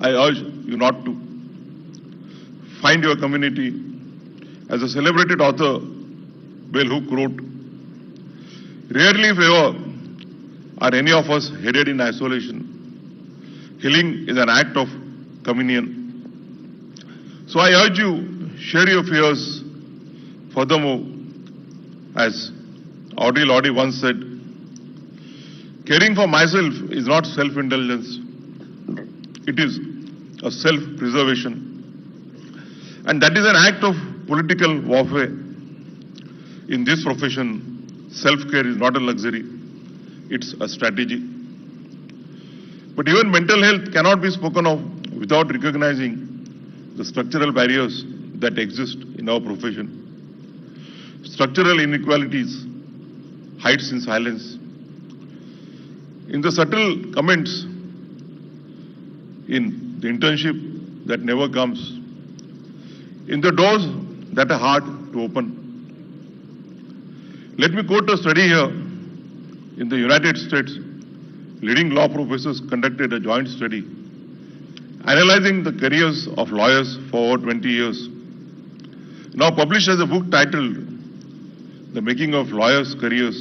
I urge you not to. Find your community. As a celebrated author, Bell Hook wrote, "Rarely, if ever, are any of us headed in isolation. Healing is an act of communion." So I urge you, share your fears. Furthermore, as Audre Lorde once said, "Caring for myself is not self-indulgence. It is a self-preservation. And that is an act of political warfare. In this profession, self-care is not a luxury. It's a strategy." But even mental health cannot be spoken of without recognizing the structural barriers that exist in our profession. Structural inequalities hides in silence. In the subtle comments, in the internship that never comes, in the doors that are hard to open. Let me quote a study here. In the United States, leading law professors conducted a joint study analyzing the careers of lawyers for over 20 years. Now published as a book titled The Making of Lawyers' Careers,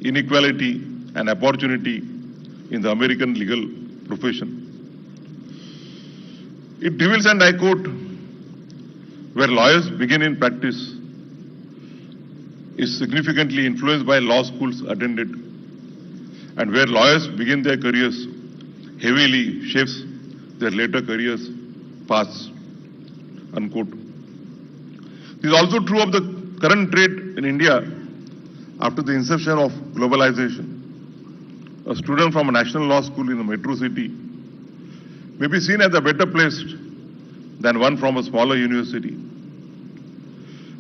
Inequality and Opportunity in the American Legal Profession. It reveals, and I quote, "Where lawyers begin in practice is significantly influenced by law schools attended, and where lawyers begin their careers heavily shapes their later careers paths," unquote. This is also true of the current trend in India after the inception of globalization. A student from a national law school in a metro city may be seen as a better placed than one from a smaller university.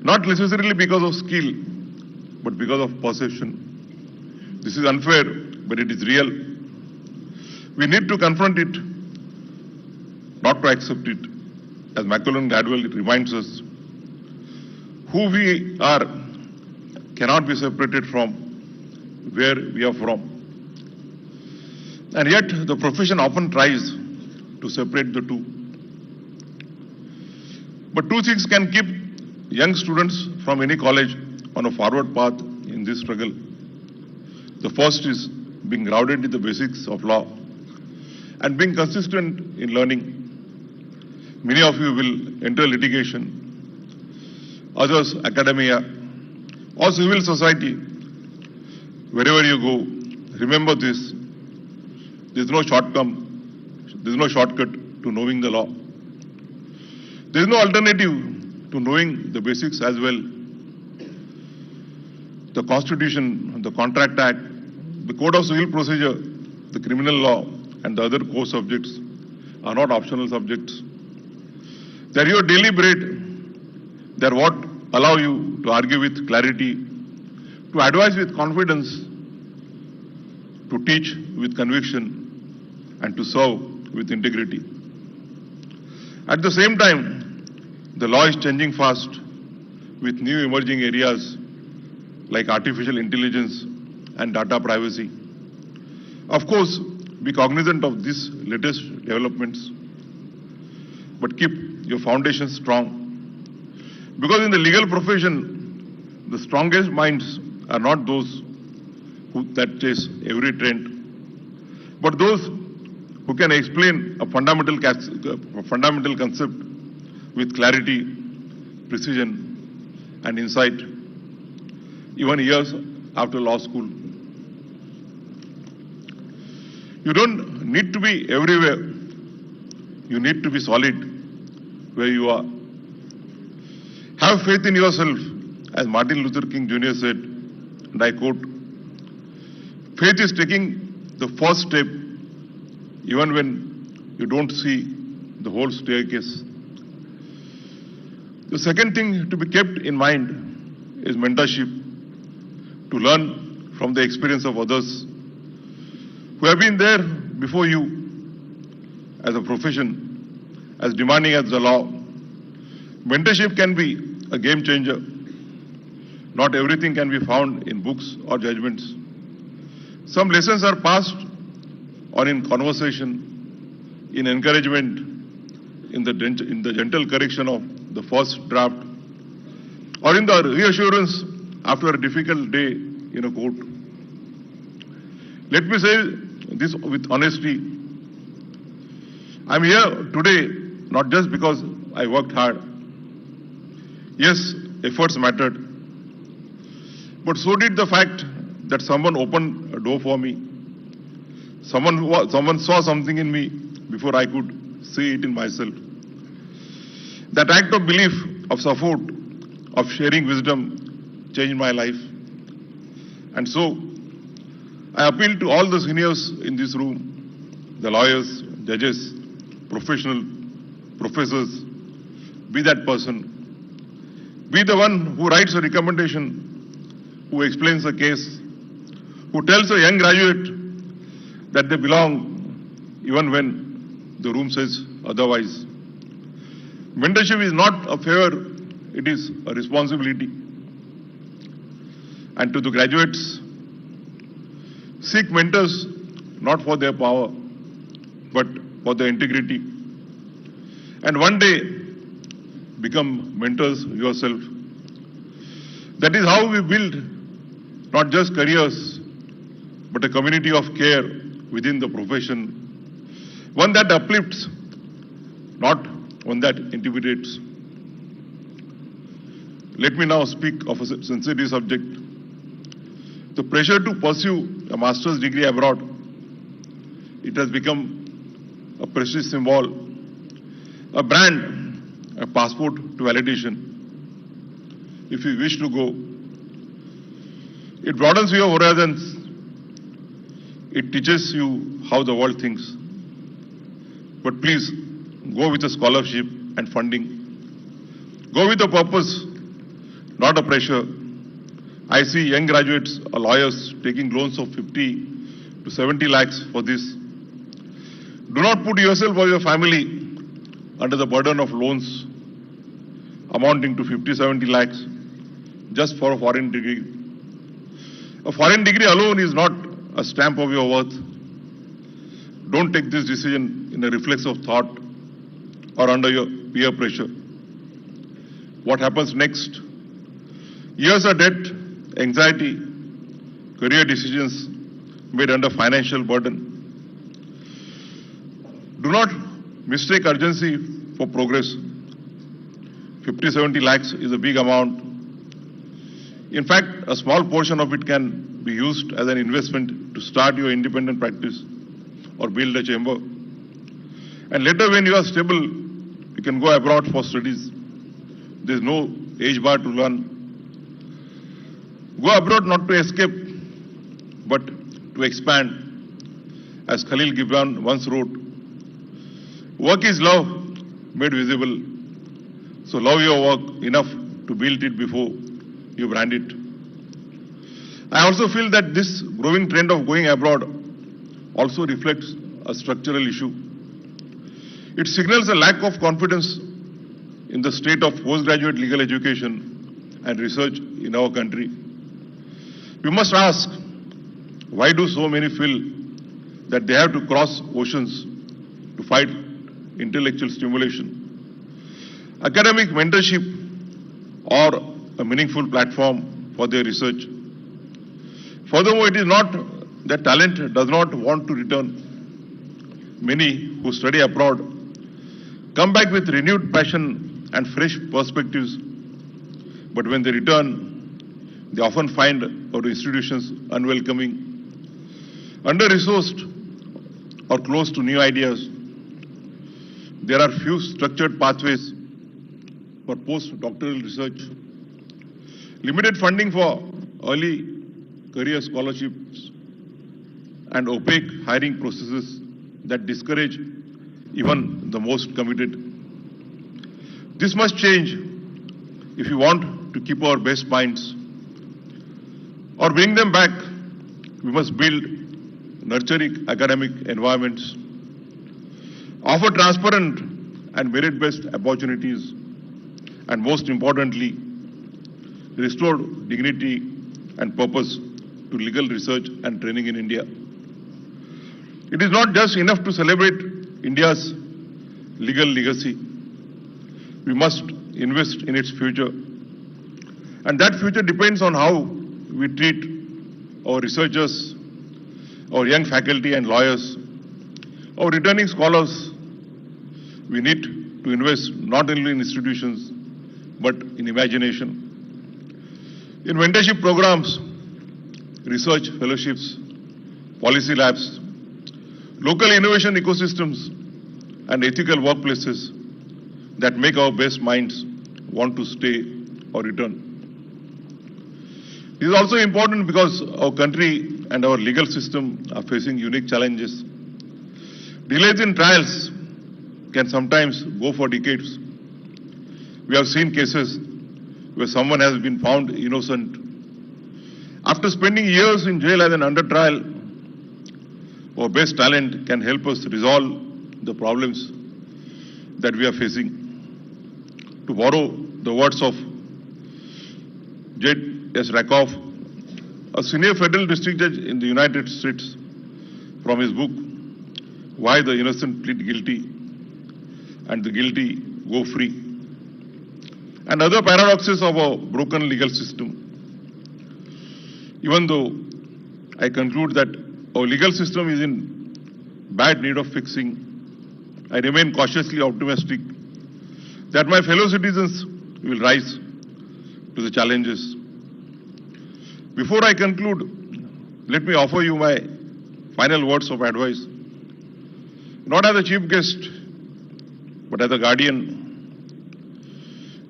Not necessarily because of skill, but because of perception. This is unfair, but it is real. We need to confront it, not to accept it. As Macaulay Gladwell reminds us, who we are cannot be separated from where we are from. And yet the profession often tries to separate the two. But two things can keep young students from any college on a forward path in this struggle. The first is being grounded in the basics of law and being consistent in learning. Many of you will enter litigation, others academia or civil society. Wherever you go, remember this: there is no shortcut to knowing the law. There is no alternative to knowing the basics as well. the Constitution, the Contract Act, the Code of Civil Procedure, the criminal law, and the other core subjects are not optional subjects. They are your daily bread. They are what allow you to argue with clarity, to advise with confidence, to teach with conviction, and to serve with integrity. At the same time, the law is changing fast with new emerging areas like artificial intelligence and data privacy. Of course, be cognizant of these latest developments, but keep your foundation strong. Because in the legal profession, the strongest minds are not those that chase every trend, but those who can explain a fundamental concept with clarity, precision, and insight, even years after law school. You don't need to be everywhere. You need to be solid where you are. Have faith in yourself, as Martin Luther King Jr. said, and I quote, "Faith is taking the first step even when you don't see the whole staircase." The second thing to be kept in mind is mentorship, to learn from the experience of others who have been there before you as a profession, as demanding as the law. Mentorship can be a game changer. Not everything can be found in books or judgments. Some lessons are passed or in conversation, in encouragement, in the gentle correction of the first draft, or in the reassurance after a difficult day in a court. Let me say this with honesty. I'm here today not just because I worked hard. Yes, efforts mattered. But so did the fact that someone opened a door for me. Someone saw something in me before I could see it in myself. That act of belief, of support, of sharing wisdom changed my life. And so, I appeal to all the seniors in this room, the lawyers, judges, professors, be that person. Be the one who writes a recommendation, who explains a case, who tells a young graduate that they belong even when the room says otherwise. Mentorship is not a favor, it is a responsibility. And to the graduates, seek mentors not for their power, but for their integrity. And one day, become mentors yourself. That is how we build not just careers, but a community of care within the profession. One that uplifts, not one that intimidates. Let me now speak of a sensitive subject. The pressure to pursue a master's degree abroad. It has become a precious symbol, a brand, a passport to validation. If you wish to go, it broadens your horizons. It teaches you how the world thinks. But please, go with a scholarship and funding. Go with a purpose, not a pressure. I see young graduates or lawyers taking loans of 50 to 70 lakhs for this. Do not put yourself or your family under the burden of loans amounting to 50-70 lakhs just for a foreign degree. A foreign degree alone is not a stamp of your worth. Don't take this decision in a reflex of thought or under your peer pressure. What happens next? Years of debt, anxiety, career decisions made under financial burden. Do not mistake urgency for progress. 50-70 lakhs is a big amount. In fact, a small portion of it can be used as an investment to start your independent practice or build a chamber. And later, when you are stable, you can go abroad for studies. There is no age bar to learn. Go abroad not to escape, but to expand. As Khalil Gibran once wrote, work is love made visible. So love your work enough to build it before you brand it. I also feel that this growing trend of going abroad also reflects a structural issue. It signals a lack of confidence in the state of postgraduate legal education and research in our country. We must ask, why do so many feel that they have to cross oceans to fight intellectual stimulation? Academic mentorship or a meaningful platform for their research. Furthermore, it is not that talent does not want to return. Many who study abroad come back with renewed passion and fresh perspectives, but when they return, they often find our institutions unwelcoming, under-resourced, or close to new ideas. There are few structured pathways for post-doctoral research, limited funding for early career scholarships, and opaque hiring processes that discourage even the most committed. This must change if we want to keep our best minds or bring them back. We must build nurturing academic environments, offer transparent and merit-based opportunities, and most importantly, restore dignity and purpose to legal research and training in India. It is not just enough to celebrate India's legal legacy. We must invest in its future. And that future depends on how we treat our researchers, our young faculty and lawyers, our returning scholars. We need to invest not only in institutions, but in imagination. In mentorship programs, research fellowships, policy labs, local innovation ecosystems, and ethical workplaces that make our best minds want to stay or return. This is also important because our country and our legal system are facing unique challenges. Delays in trials can sometimes go for decades. We have seen cases where someone has been found innocent after spending years in jail as an under trial. Our best talent can help us resolve the problems that we are facing. To borrow the words of J.S. Rakoff, a senior federal district judge in the United States, from his book, Why the Innocent Plead Guilty and the Guilty Go Free, and other paradoxes of our broken legal system. Even though I conclude that our legal system is in bad need of fixing, I remain cautiously optimistic that my fellow citizens will rise to the challenges. Before I conclude, let me offer you my final words of advice, not as a chief guest, but as a guardian.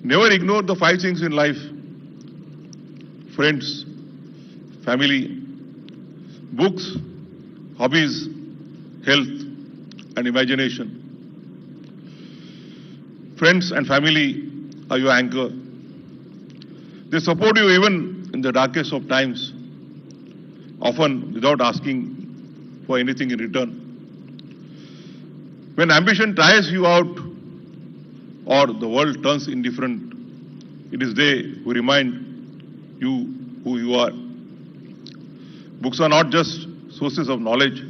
Never ignore the 5 things in life: friends, family, books, hobbies, health, and imagination. Friends and family are your anchor. They support you even in the darkest of times, often without asking for anything in return. When ambition tires you out or the world turns indifferent, it is they who remind you who you are. Books are not just sources of knowledge.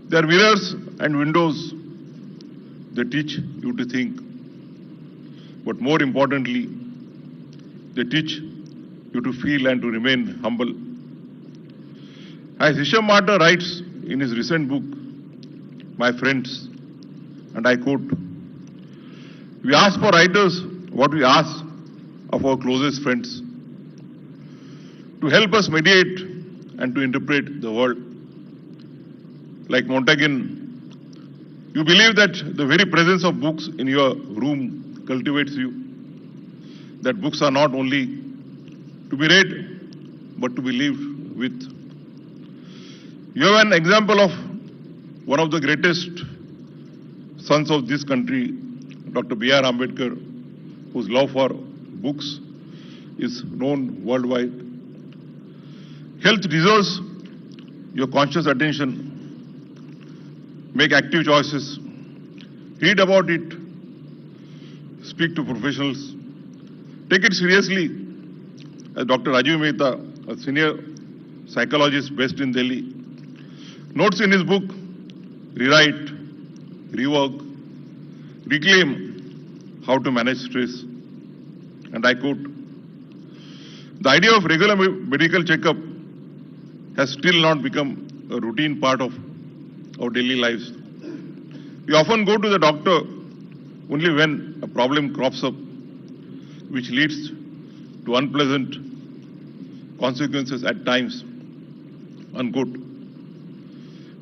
They are mirrors and windows. They teach you to think. But more importantly, they teach you to feel and to remain humble. As Hisham Martyr writes in his recent book, My Friends, and I quote, "We ask for writers what we ask of our closest friends, to help us mediate and to interpret the world." Like Montaigne, you believe that the very presence of books in your room cultivates you, that books are not only to be read, but to be lived with. You have an example of one of the greatest sons of this country, Dr. B.R. Ambedkar, whose love for books is known worldwide. Health deserves your conscious attention. Make active choices. Read about it. Speak to professionals. Take it seriously. As Dr. Rajiv Mehta, a senior psychologist based in Delhi, notes in his book, Rewrite, Rework, Reclaim How to Manage Stress. And I quote, the idea of regular medical checkup has still not become a routine part of our daily lives. We often go to the doctor only when a problem crops up, which leads to unpleasant consequences at times. Unquote.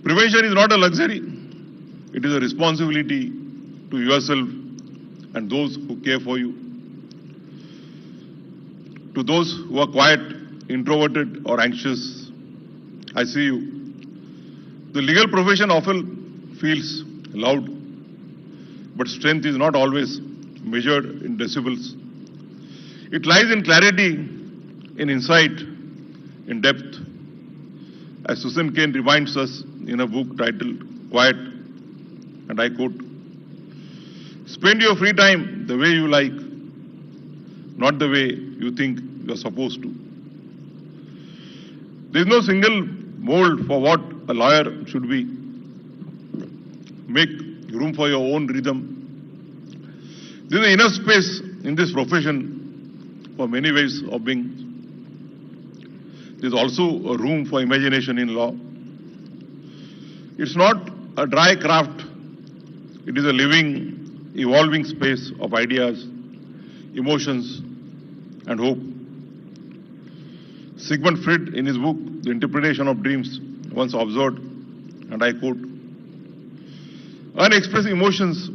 Prevention is not a luxury. It is a responsibility to yourself and those who care for you. To those who are quiet, introverted or anxious, I see you. The legal profession often feels loud, but strength is not always measured in decibels. It lies in clarity, in insight, in depth. As Susan Cain reminds us in a book titled Quiet, and I quote, spend your free time the way you like, not the way you think you are supposed to. There is no single mold for what a lawyer should be. Make room for your own rhythm. There is enough space in this profession for many ways of being. There is also a room for imagination in law. It's not a dry craft. It is a living, evolving space of ideas, emotions, and hope. Sigmund Freud, in his book, The Interpretation of Dreams, once observed, and I quote, unexpressed emotions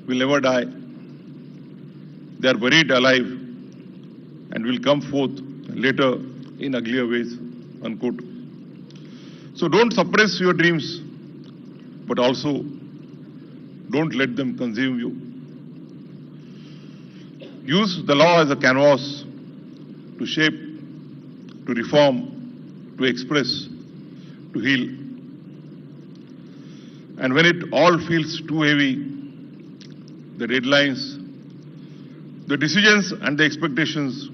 will never die. They are buried alive and will come forth later in uglier ways, unquote. So don't suppress your dreams, but also don't let them consume you. Use the law as a canvas to shape, to reform, to express, to heal. And when it all feels too heavy, the deadlines, the decisions and the expectations,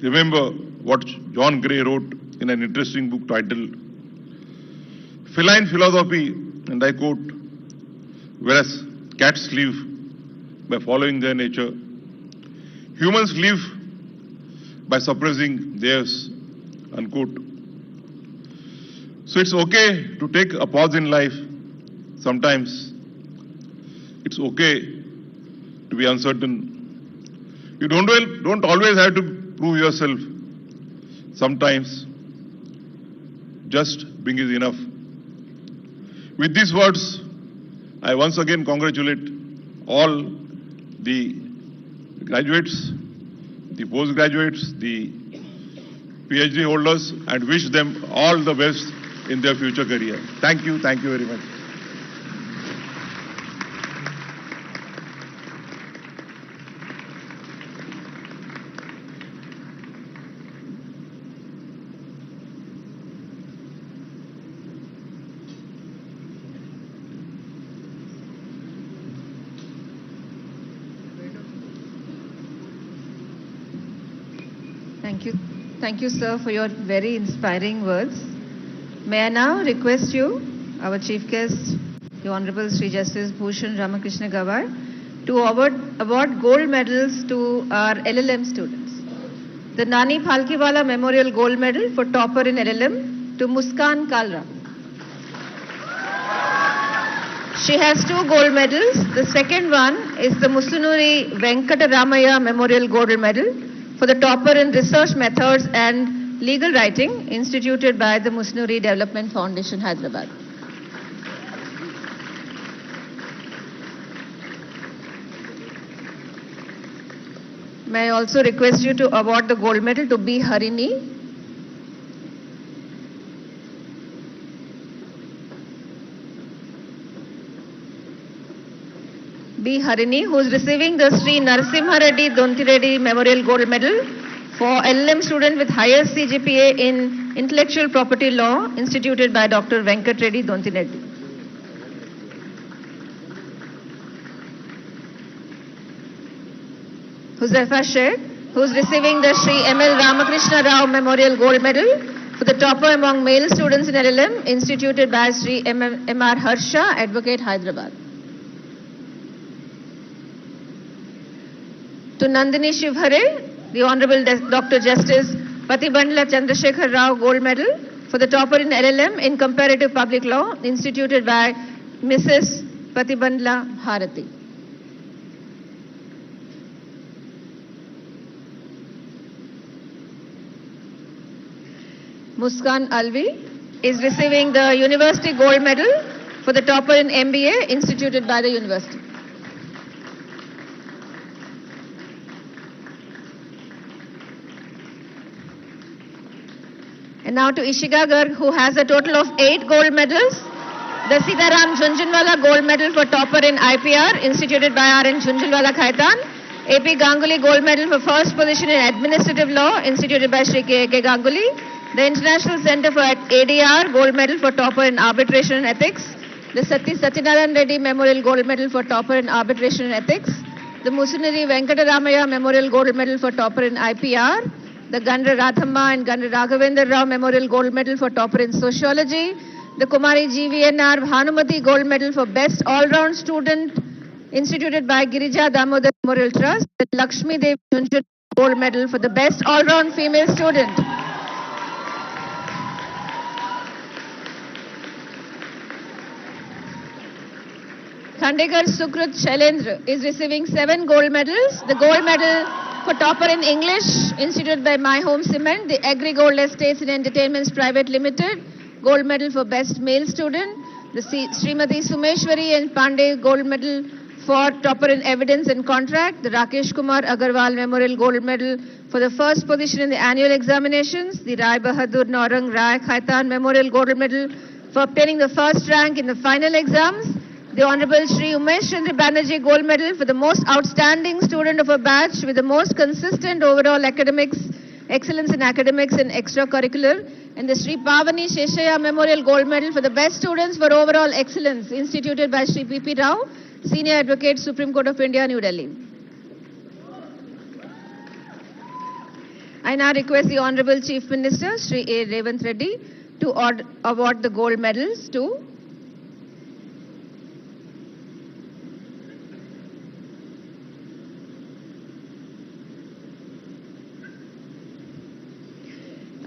remember what John Gray wrote in an interesting book titled Feline Philosophy, and I quote, whereas cats live by following their nature, humans live by suppressing theirs, unquote. So it's okay to take a pause in life. Sometimes it's okay to be uncertain. You don't always have to prove yourself. Sometimes just being is enough. With these words, I once again congratulate all the graduates, the postgraduates, the PhD holders, and wish them all the best in their future career. Thank you very much. Thank you, sir, for your very inspiring words. May I now request you, our Chief Guest, the Honorable Sri Justice Bhushan Ramakrishna Gawai, to award gold medals to our LLM students. The Nani Phalkiwala Memorial Gold Medal for topper in LLM to Muskan Kalra. She has 2 gold medals. The second one is the Musunuri Venkataramaya Memorial Gold Medal for the topper in research methods and legal writing instituted by the Musnuri Development Foundation, Hyderabad. May I also request you to award the gold medal to B. Harini. B. Harini, who is receiving the Sri Narasimha Reddy Dontireddy Memorial Gold Medal for LLM student with highest CGPA in Intellectual Property Law instituted by Dr. Venkat Reddy Dontireddy. Huzaifa Sheikh, who is receiving the Sri M.L. Ramakrishna Rao Memorial Gold Medal for the topper among male students in LLM instituted by Sri M.R. Harsha, Advocate, Hyderabad. To Nandini Shivhare, the Honorable Dr. Justice Patibandla Chandrasekhar Rao Gold Medal for the topper in LLM in Comparative Public Law instituted by Mrs. Patibandla Bharati. Muskan Alvi is receiving the University Gold Medal for the topper in MBA instituted by the university. And now to Ishika Garg, who has a total of 8 gold medals. The Sitaram Jhunjhunwala Gold Medal for topper in IPR, instituted by R.N. Jhunjhunwala Khaitan. A.P. Ganguly Gold Medal for first position in Administrative Law, instituted by Sri K.K. Ganguly. The International Center for ADR Gold Medal for topper in Arbitration and Ethics. The Satyanarayan Reddy Memorial Gold Medal for topper in Arbitration and Ethics. The Musuneri Venkataramaya Memorial Gold Medal for topper in IPR. The Gandra Rathamma and Gandra Raghavendra Rao Memorial Gold Medal for topper in Sociology. The Kumari GVNR Bhanumati Gold Medal for Best All-Round Student instituted by Girija Damodar Memorial Trust. The Lakshmi Devi Jhunjhunwala Gold Medal for the Best All-Round Female Student. Khandekar Sukrut Shailendra is receiving 7 gold medals. The gold medal for topper in English, instituted by My Home Cement. The Agri Gold Estates and Entertainments Private Limited, gold medal for best male student. The Srimati Sumeshwari and Pandey gold medal for topper in evidence and contract. The Rakesh Kumar Agarwal Memorial Gold Medal for the first position in the annual examinations. The Rai Bahadur Naurang Rai Khaitan Memorial Gold Medal for obtaining the first rank in the final exams. The Honorable Shri Umesh Chandra Banerjee Gold Medal for the most outstanding student of a batch with the most consistent overall academics, excellence in academics and extracurricular. And the Shri Pavani Sheshaya Memorial Gold Medal for the best students for overall excellence, instituted by Shri P.P. Rao, Senior Advocate, Supreme Court of India, New Delhi. I now request the Honorable Chief Minister, Shri A. Revanth Reddy, to award the gold medals to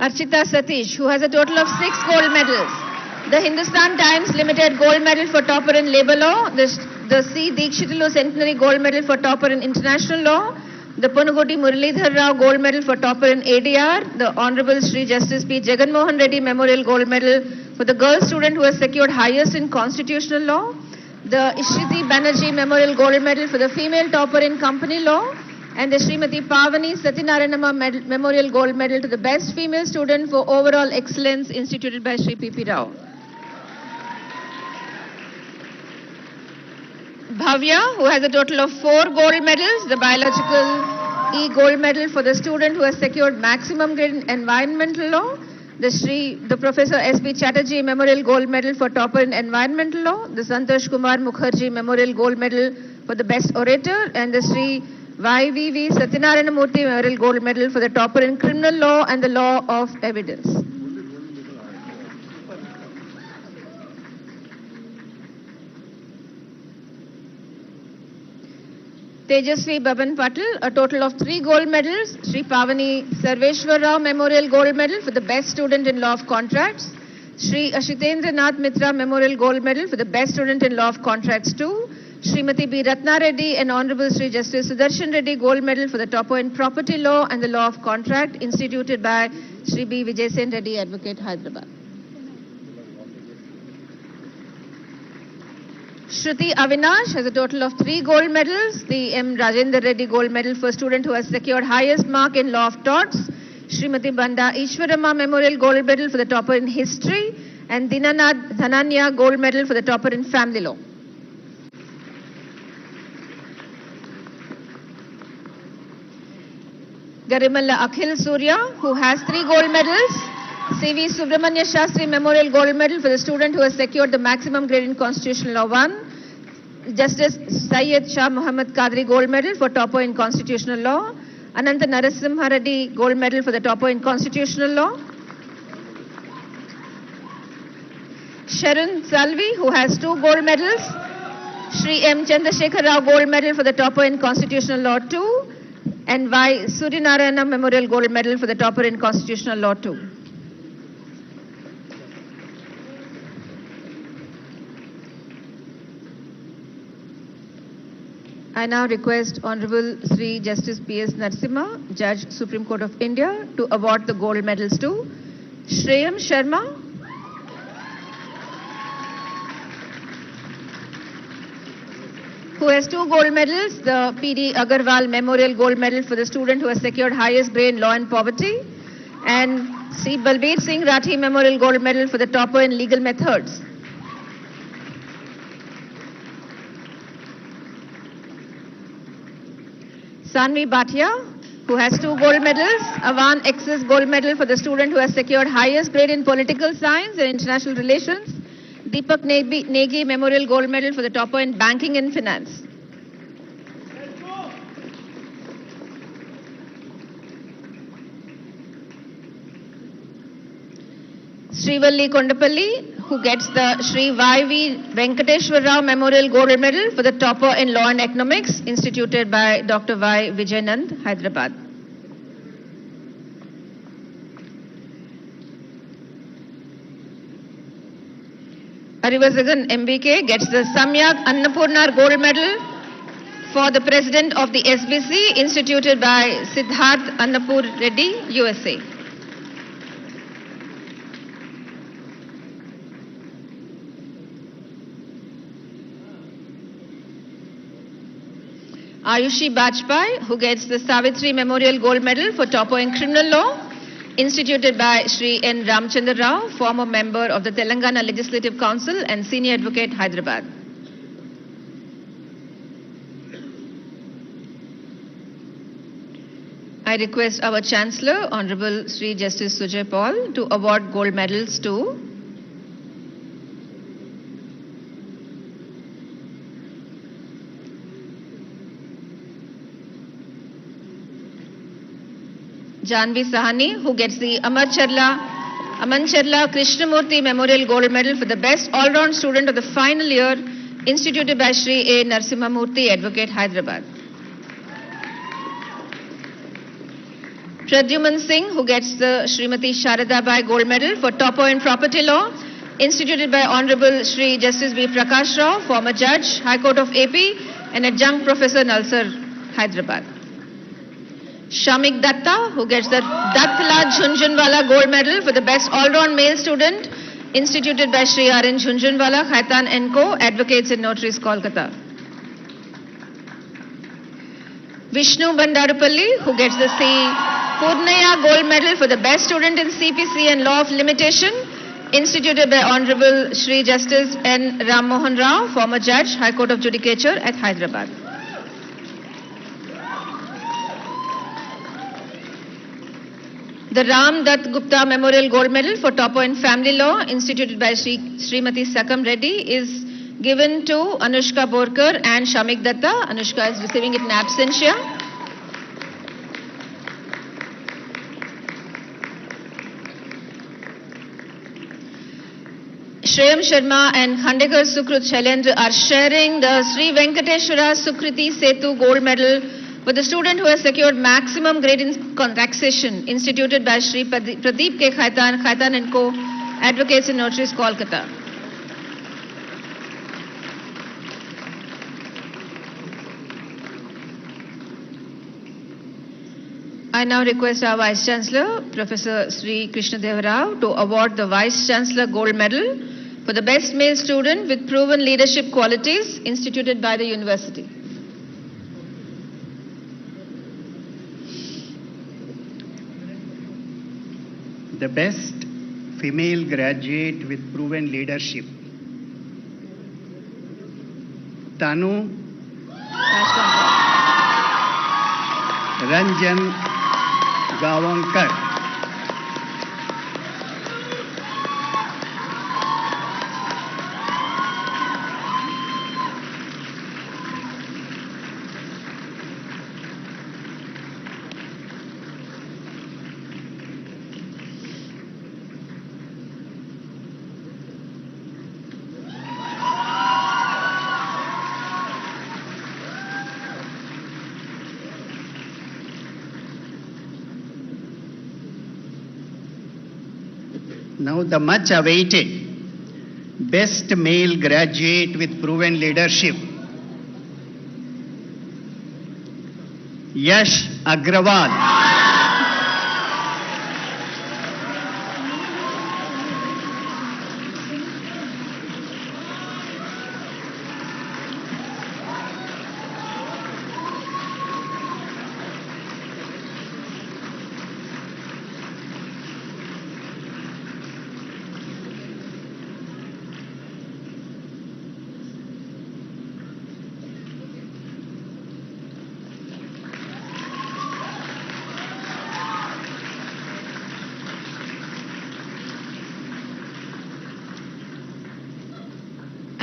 Archita Satish, who has a total of 6 gold medals. The Hindustan Times Limited Gold Medal for topper in Labour Law. The C. Dikshitulu Centenary Gold Medal for topper in International Law. The Punugoti Muralidhar Rao Gold Medal for topper in ADR. The Honorable Shri Justice P. Jagan Mohan Reddy Memorial Gold Medal for the girl student who has secured highest in Constitutional Law. The Ishriti Banerjee Memorial Gold Medal for the female topper in Company Law. And the Srimati Pavani Satyanarayanama Memorial Gold Medal to the best female student for overall excellence, instituted by Shri P.P. Rao. Bhavya, who has a total of 4 gold medals, the Biological E Gold Medal for the student who has secured maximum grade in Environmental Law. The Professor S.B. Chatterjee Memorial Gold Medal for topper in Environmental Law. The Santosh Kumar Mukherjee Memorial Gold Medal for the best orator. And the Sri YVV Satyanarayana Murthy Memorial Gold Medal for the topper in Criminal Law and the Law of Evidence. Tejasvi Baban Patil, a total of 3 gold medals. Sri Pavani Sarveshwar Rao Memorial Gold Medal for the best student in Law of Contracts. Sri Ashitendra Nath Mitra Memorial Gold Medal for the best student in Law of Contracts 2. Srimati B. Ratna Reddy and Honorable Sri Justice Sudarshan Reddy Gold Medal for the topper in Property Law and the Law of Contract, instituted by Sri B. Vijay Sen Reddy, Advocate, Hyderabad. Shruti Avinash has a total of 3 gold medals. The M. Rajendra Reddy Gold Medal for student who has secured highest mark in Law of Torts. Srimati Banda Ishwarama Memorial Gold Medal for the topper in History. And Dinanath Dhananya Gold Medal for the topper in Family Law. Garimalla Akhil Surya, who has 3 gold medals. C.V. Subramanya Shastri Memorial Gold Medal for the student who has secured the maximum grade in Constitutional Law 1. Justice Syed Shah Muhammad Qadri Gold Medal for topper in Constitutional Law. Ananta Narasimha Reddy Gold Medal for the topper in Constitutional Law. Sharon Salvi, who has 2 gold medals. Shri M. Chandrasekhar Rao Gold Medal for the topper in Constitutional Law 2. And Y. Suryanarayana Memorial Gold Medal for the topper in Constitutional Law 2. I now request Honorable Sri Justice P.S. Narasimha, Judge, Supreme Court of India, to award the gold medals to Shreyam Sharma, who has 2 gold medals, the P.D. Agarwal Memorial Gold Medal for the student who has secured highest grade in Law and Poverty, and C. Balbir Singh Rathi Memorial Gold Medal for the topper in Legal Methods. Sanvi Bhatia, who has 2 gold medals, Avan Excess Gold Medal for the student who has secured highest grade in Political Science and International Relations, Deepak Negi Memorial Gold Medal for the topper in Banking and Finance. Srivalli Kondapalli, who gets the Sri Y.V. Venkateshwar Rao Memorial Gold Medal for the topper in Law and Economics, instituted by Dr. Y. Vijayanand, Hyderabad. Arivasagan MBK gets the Samyak Annapurnar Gold Medal for the President of the SBC, instituted by Siddharth Annapur Reddy, USA. Ayushi Bajpai, who gets the Savitri Memorial Gold Medal for topper in Criminal Law, instituted by Sri N. Ramchandra Rao, former member of the Telangana Legislative Council and senior advocate, Hyderabad. I request our Chancellor, Honorable Sri Justice Sujay Paul, to award gold medals to Janvi Sahani, who gets the Aman Charla Krishnamurthy Memorial Gold Medal for the best all-round student of the final year, instituted by Sri A. Narasimhamurthy, Advocate, Hyderabad. Pradyuman Singh, who gets the Srimati Sharada Bai Gold Medal for topper in property law, instituted by Honorable Sri Justice B. Prakash Rao, former judge, High Court of AP, and adjunct professor, Nalsar, Hyderabad. Shamik Datta, who gets the Dattla Jhunjhunwala Gold Medal for the best all-round male student, instituted by Sri R.N. Jhunjhunwala, Khaitan & Co., Advocates and Notaries, Kolkata. Vishnu Bandarupalli, who gets the C. Purnaya Gold Medal for the best student in CPC and Law of Limitation, instituted by Honorable Sri Justice N. Ram Mohan Rao, former judge, High Court of Judicature at Hyderabad. The Ram Dutt Gupta Memorial Gold Medal for topper in family law, instituted by Srimati Sakam Reddy, is given to Anushka Borkar and Shamik Datta. Anushka is receiving it in absentia. Shreyam Sharma and Khandekar Sukrut Shailendra are sharing the Sri Venkateshwara Sukriti Setu Gold Medal for the student who has secured maximum grade in taxation, instituted by Sri Pradeep K. Khaitan & Co., Advocates and Notaries, Kolkata. I now request our Vice Chancellor, Professor Sri Krishna Deva Rao, to award the Vice Chancellor Gold Medal for for the best male student with proven leadership qualities instituted by the university. The best female graduate with proven leadership, Tanu Ranjan Gavankar. Now the much awaited best male graduate with proven leadership, Yash Agrawal.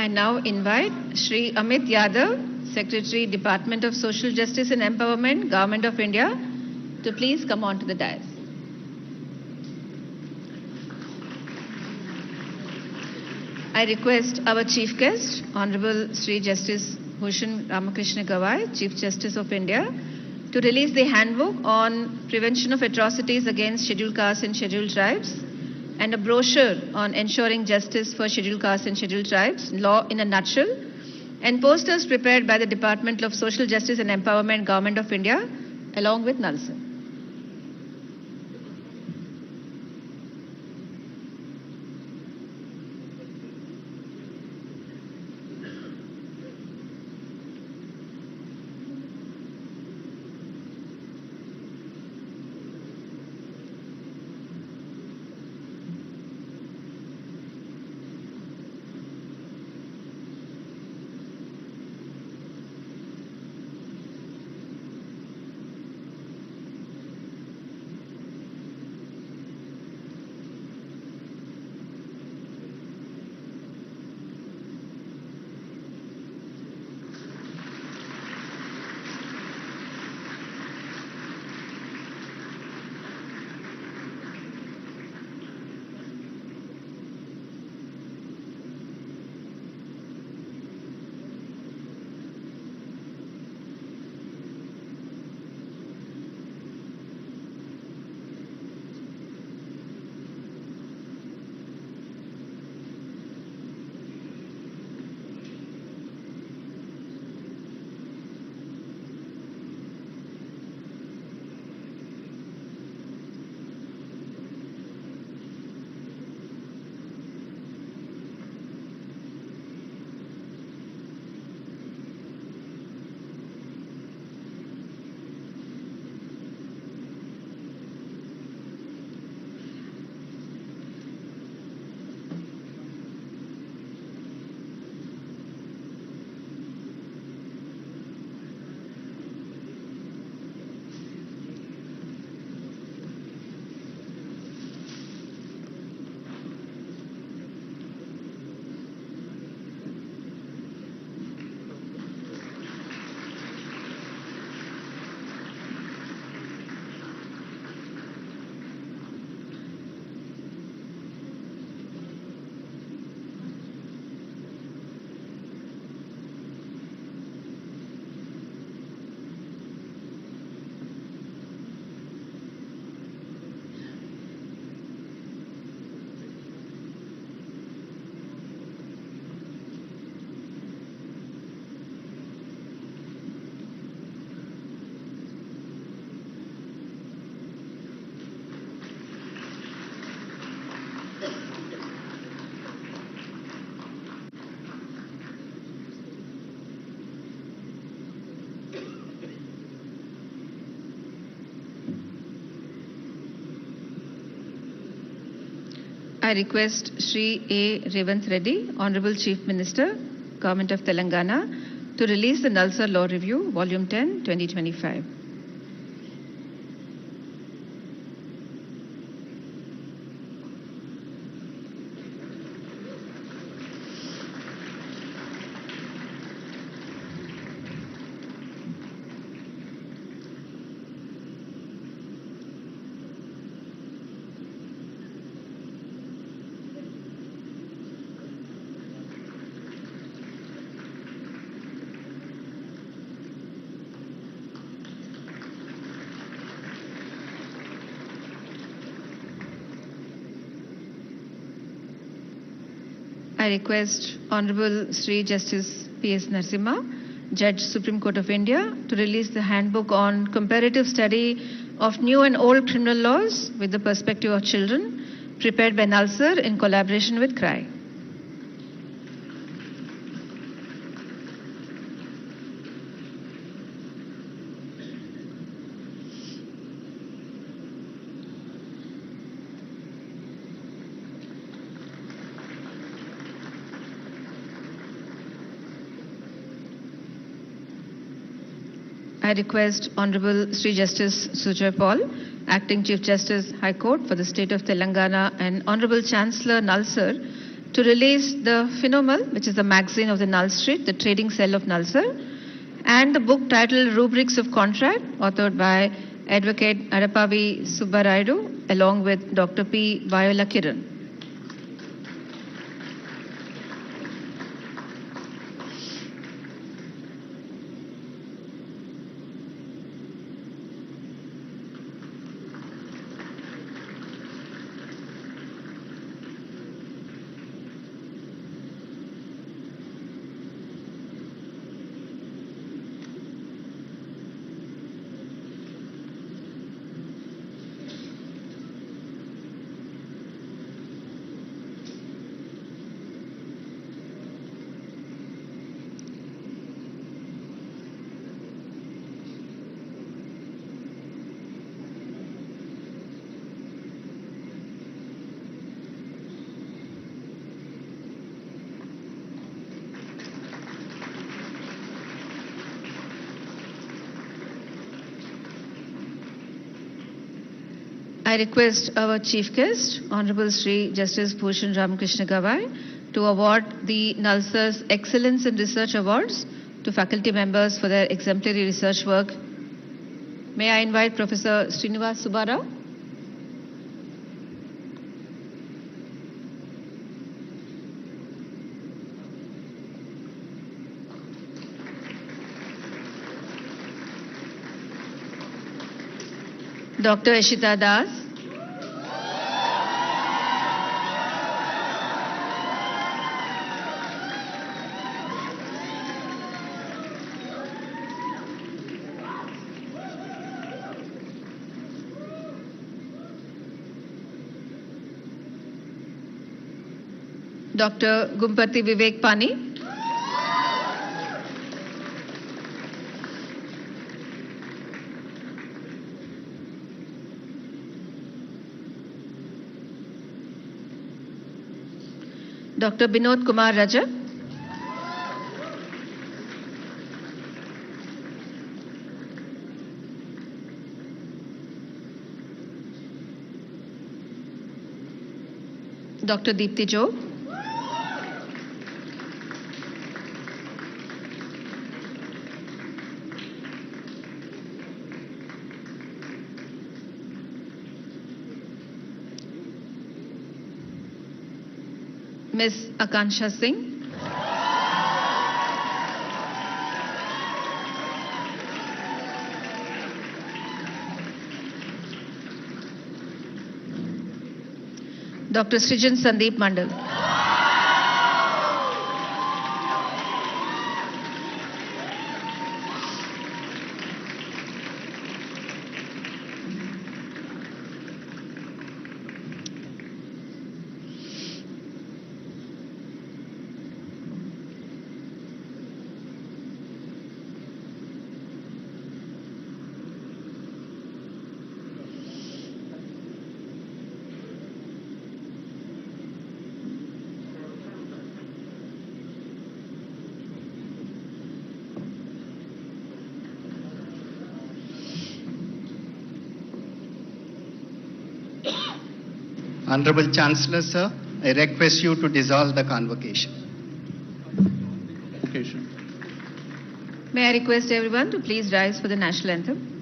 I now invite Shri Amit Yadav, Secretary, Department of Social Justice and Empowerment, Government of India, to please come on to the dais. I request our Chief Guest, Honorable Sri Justice Bhushan Ramakrishna Gawai, Chief Justice of India, to release the handbook on prevention of atrocities against scheduled castes and scheduled tribes, and a brochure on ensuring justice for scheduled castes and scheduled tribes, law in a nutshell, and posters prepared by the Department of Social Justice and Empowerment, Government of India, along with Nalsar. I request Shri A. Revanth Reddy, Honorable Chief Minister, Government of Telangana, to release the Nalsar Law Review, Volume 10, 2025. I request Honorable Sri Justice P.S. Narasimha, Judge Supreme Court of India, to release the handbook on comparative study of new and old criminal laws with the perspective of children, prepared by Nalsar in collaboration with CRI. I request Honorable Sri Justice Sujoy Paul, Acting Chief Justice, High Court for the State of Telangana, and Honorable Chancellor Nalsar to release the Phenomal, which is the magazine of the Null Street, the trading cell of Nalsar, and the book titled Rubrics of Contract, authored by Advocate Arapavi Subbaraidu, along with Dr. P. Viola Kiran. I request our Chief Guest, Honorable Sri Justice Bhushan Ramakrishna Gawai, to award the Nalsar's Excellence in Research Awards to faculty members for their exemplary research work. May I invite Professor Srinivas Subbarao? Dr. Ishita Das. Dr. Gumpati Vivek Pani. Dr. Binod Kumar Rajat. Dr. Deepti Job. Ms. Akansha Singh. Dr. Srijan Sandeep Mandal. Honorable Chancellor, sir, I request you to dissolve the convocation. May I request everyone to please rise for the national anthem.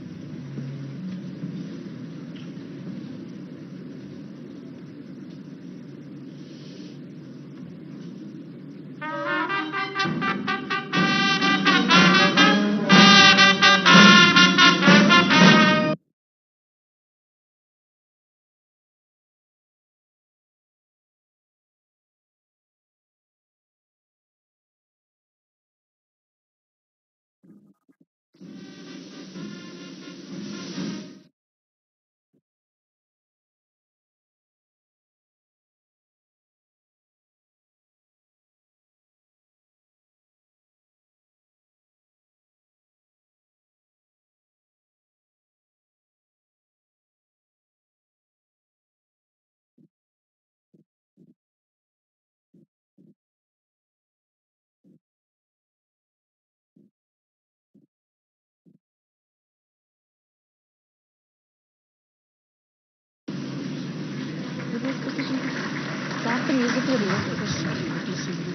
Start the music.